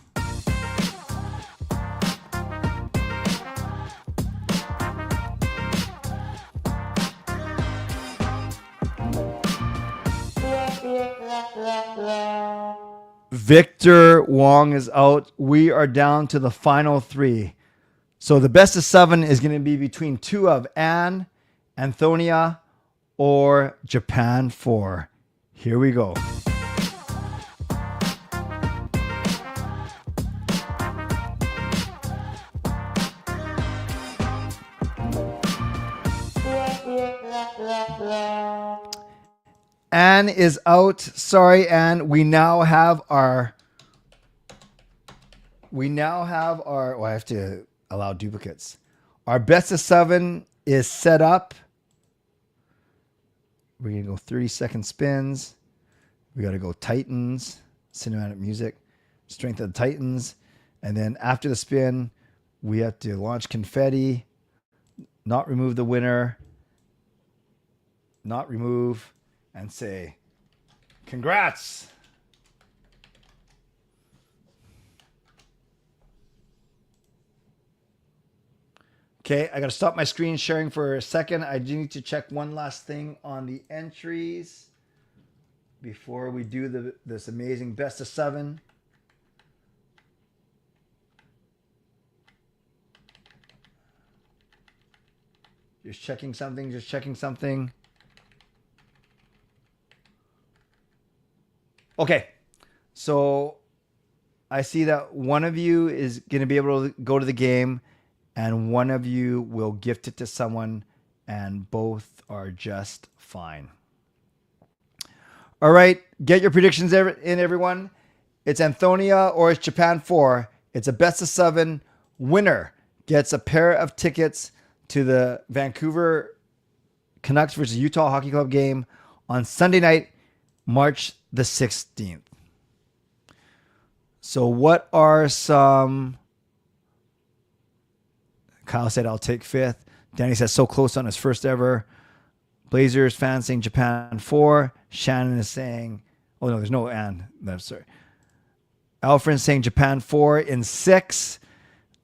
Victor Wong is out. We are down to the final 3. So the best of 7 is going to be between 2 of Anne, Antonia, or Japan 4. Here we go. Anne is out. Sorry, Anne. We now have our. Oh, I have to allow duplicates. Our best of 7 is set up. We're going to go 30-second spins. We got to go Titans, cinematic music, Strength of the Titans. And then after the spin, we have to launch confetti, not remove the winner, not remove, and say, congrats. Okay, I got to stop my screen sharing for a second. I do need to check one last thing on the entries before we do this amazing best of 7. Just checking something. Okay, so I see that one of you is going to be able to go to the game and one of you will gift it to someone, and both are just fine. All right, get your predictions in, everyone. It's Antonia or it's Japan 4. It's a best of 7. Winner gets a pair of tickets to the Vancouver Canucks versus Utah Hockey Club game on Sunday night, March the 16th. So what are some... Kyle said, I'll take 5th. Danny says, so close on his first ever. Blazers fans saying Japan 4. Shannon is saying Oh, no, there's no and. No, sorry. Alfred saying Japan 4 in 6.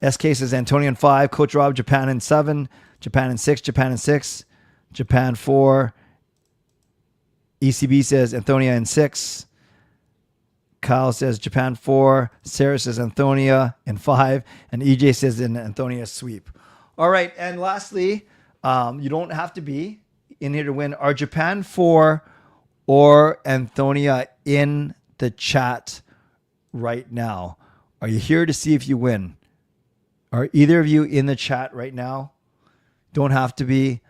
SK says Antonio in 5. Coach Rob, Japan in 7. Japan in 6. Japan in 6. Japan 4. ECB says Antonia in 6. Kyle says Japan 4. Sarah says Antonia in 5. And EJ says in Antonia sweep. All right. And lastly, you don't have to be in here to win. Are Japan 4 or Antonia in the chat right now? Are you here to see if you win? Are either of you in the chat right now? Don't have to be.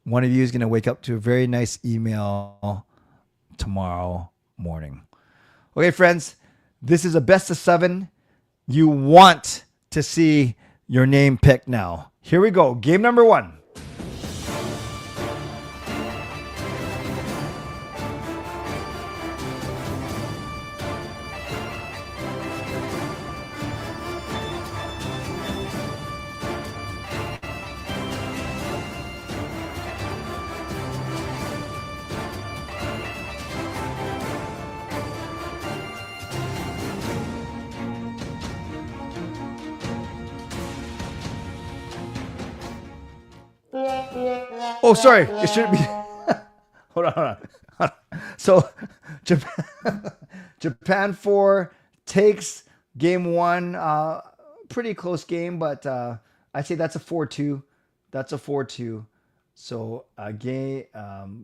One of you is going to wake up to a very nice email tomorrow morning. Okay, friends, this is a best of 7. You want to see your name picked now. Here we go. Game number 1. Oh, sorry. It shouldn't be. Hold on. So, Japan 4 takes game 1. Pretty close game, but I'd say that's a 4-2. That's a 4-2. So, game.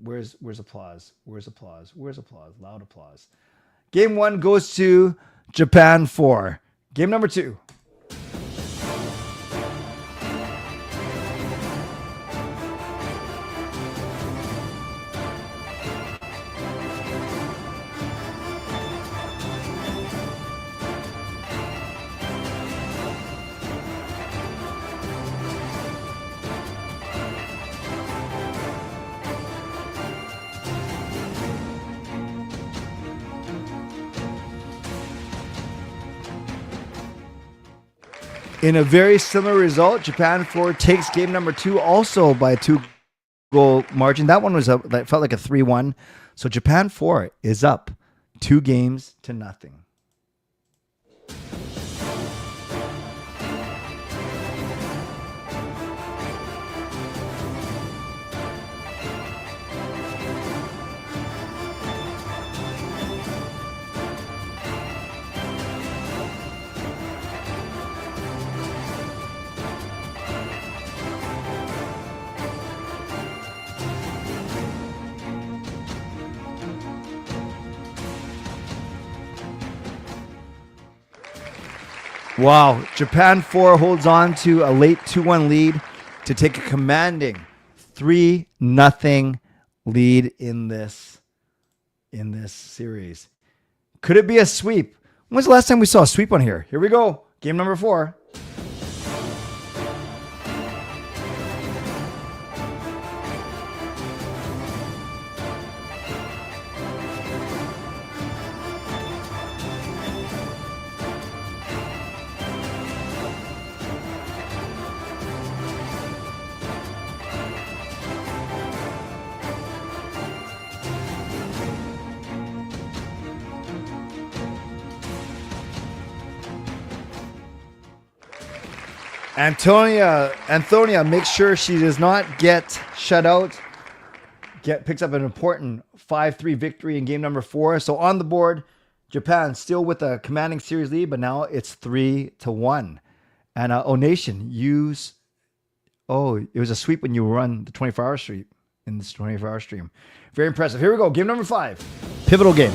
Where's applause? Where's applause? Where's applause? Loud applause. Game 1 goes to Japan 4. Game number 2. In a very similar result, Japan 4 takes game number 2 also by a 2-goal margin. That one was that felt like a 3-1. So Japan 4 is up 2-0. Wow. Japan 4 holds on to a late 2-1 lead to take a commanding 3-0 lead in this series. Could it be a sweep? When's the last time we saw a sweep on here? Here we go. Game number 4. Antonia makes sure she does not get shut out. Picks up an important 5-3 victory in game number 4. So on the board, Japan still with a commanding series lead, but now it's 3-1. And Nation, it was a sweep when you run the 24-hour stream in this 24-hour stream. Very impressive. Here we go. Game number 5. Pivotal game.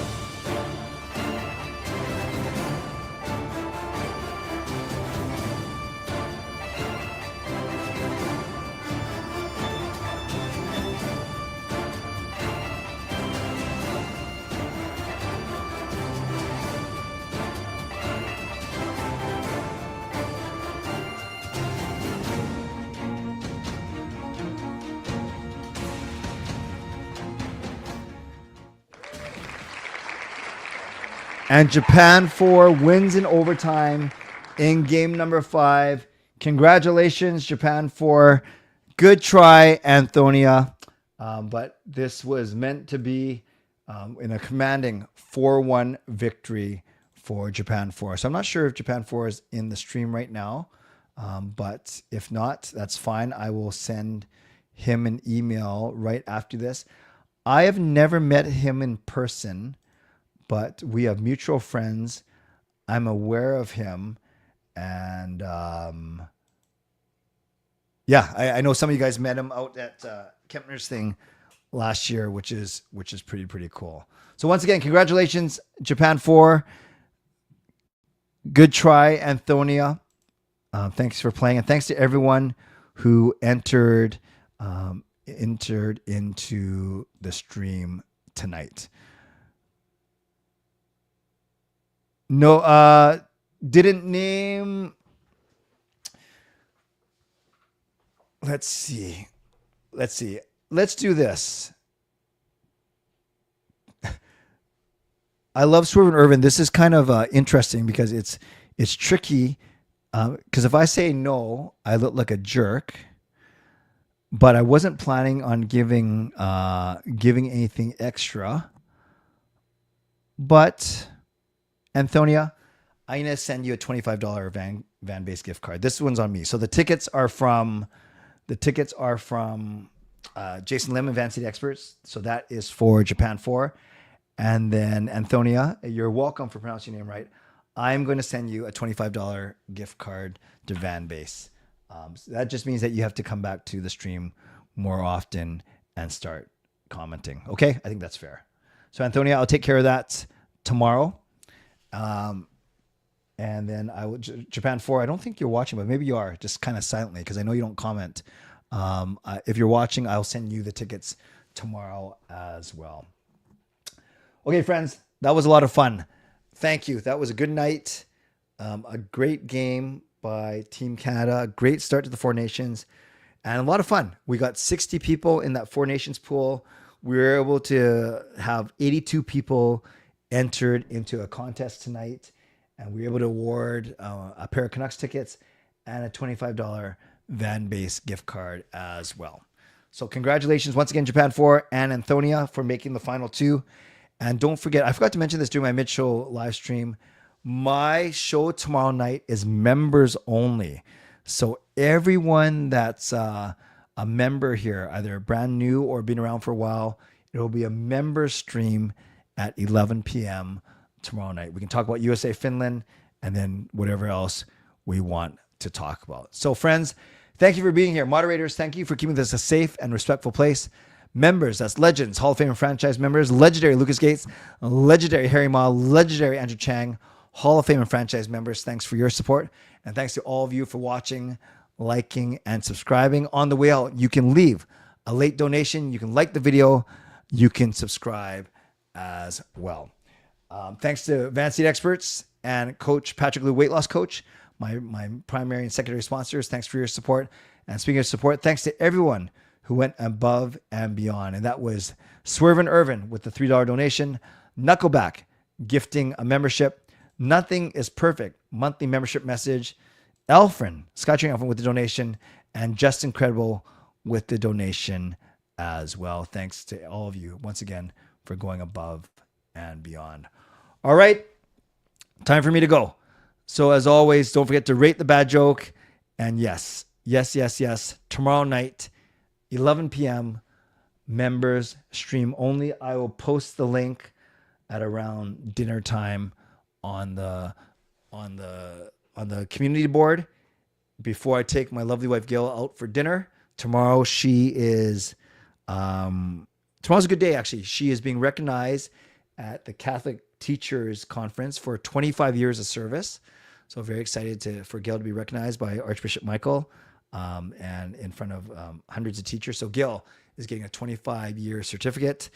And Japan 4 wins in overtime in game number 5. Congratulations, Japan 4. Good try, Antonia. But this was meant to be. in a commanding 4-1 victory for Japan 4. So I'm not sure if Japan 4 is in the stream right now, but if not, that's fine. I will send him an email right after this. I have never met him in person, but we have mutual friends. I'm aware of him, and yeah, I know some of you guys met him out at Kempner's thing last year, which is pretty cool. So once again, congratulations, Japan 4. Good try, Antonia. Thanks for playing, and thanks to everyone who entered into the stream tonight. No, didn't name. Let's see. Let's do this. I love Swerve and Irvin. This is kind of interesting because it's tricky. Because if I say no, I look like a jerk. But I wasn't planning on giving anything extra. But Antonia, I'm gonna send you a $25 van base gift card. This one's on me. So the tickets are from Jason Lim and Van City Experts. So that is for Japan 4. And then Antonia, you're welcome for pronouncing your name right. I'm going to send you a $25 gift card to Van Base. So that just means that you have to come back to the stream more often and start commenting. Okay, I think that's fair. So Antonia, I'll take care of that tomorrow. And then I will Japan 4. I don't think you're watching, but maybe you are, just kind of silently, because I know you don't comment. If you're watching, I'll send you the tickets tomorrow as well. Okay, friends, that was a lot of fun. Thank you. That was a good night. A great game by Team Canada. A great start to the Four Nations. And a lot of fun. We got 60 people in that Four Nations pool. We were able to have 82 people entered into a contest tonight. And we were able to award a pair of Canucks tickets and a $25 Van Base gift card as well. So congratulations once again, Japan 4 and Antonia, for making the final two. And don't forget, I forgot to mention this during my mid-show live stream. My show tomorrow night is members only. So everyone that's a member here, either brand new or been around for a while, it will be a member stream at 11 p.m. tomorrow night. We can talk about USA, Finland, and then whatever else we want to talk about. So friends, thank you for being here. Moderators, thank you for keeping this a safe and respectful place. Members, that's Legends, Hall of Fame and franchise members, legendary Lucas Gates, legendary Harry Ma, legendary Andrew Chang, Hall of Fame and franchise members, thanks for your support. And thanks to all of you for watching, liking, and subscribing. On the way out, you can leave a late donation. You can like the video. You can subscribe as well. Thanks to Van City Experts and Coach Patrick Liu, weight loss coach, my primary and secondary sponsors. Thanks for your support. And speaking of support, thanks to everyone who went above and beyond. And that was Swerve and Irvin with the $3 donation, Knuckleback gifting a membership, Nothing is Perfect monthly membership message, Elfrin, Skytrain Elfrin with the donation, and Just Incredible with the donation as well. Thanks to all of you once again for going above and beyond. All right, time for me to go. So as always, don't forget to rate the bad joke. And yes, tomorrow night, 11 p.m. members stream only. I will post the link at around dinner time on the community board before I take my lovely wife Gail out for dinner. Tomorrow tomorrow's a good day actually. She is being recognized at the Catholic Teachers Conference for 25 years of service. So very excited for Gail to be recognized by Archbishop Michael. And in front of hundreds of teachers. So Gil is getting a 25-year certificate.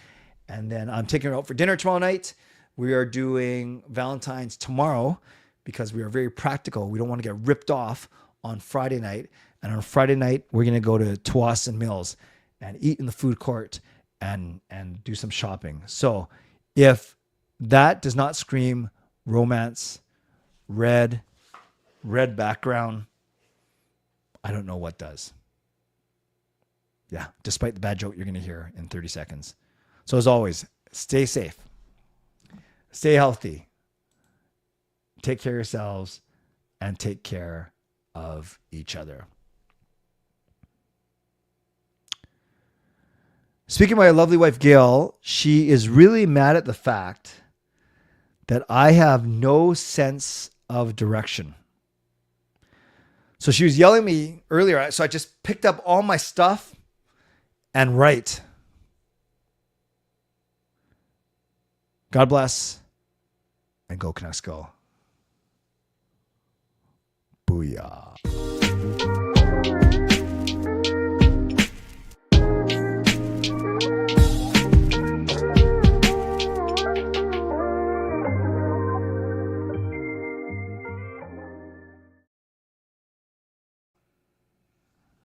And then I'm taking her out for dinner tomorrow night. We are doing Valentine's tomorrow because we are very practical. We don't want to get ripped off on Friday night. And on Friday night, we're going to go to Tawasin Mills and eat in the food court and do some shopping. So if that does not scream romance, red background, I don't know what does. Yeah, despite the bad joke you're going to hear in 30 seconds. So as always, stay safe, stay healthy, take care of yourselves, and take care of each other. Speaking of my lovely wife, Gail, she is really mad at the fact that I have no sense of direction. So she was yelling at me earlier. So I just picked up all my stuff and write. God bless and go Canucks go. Booyah.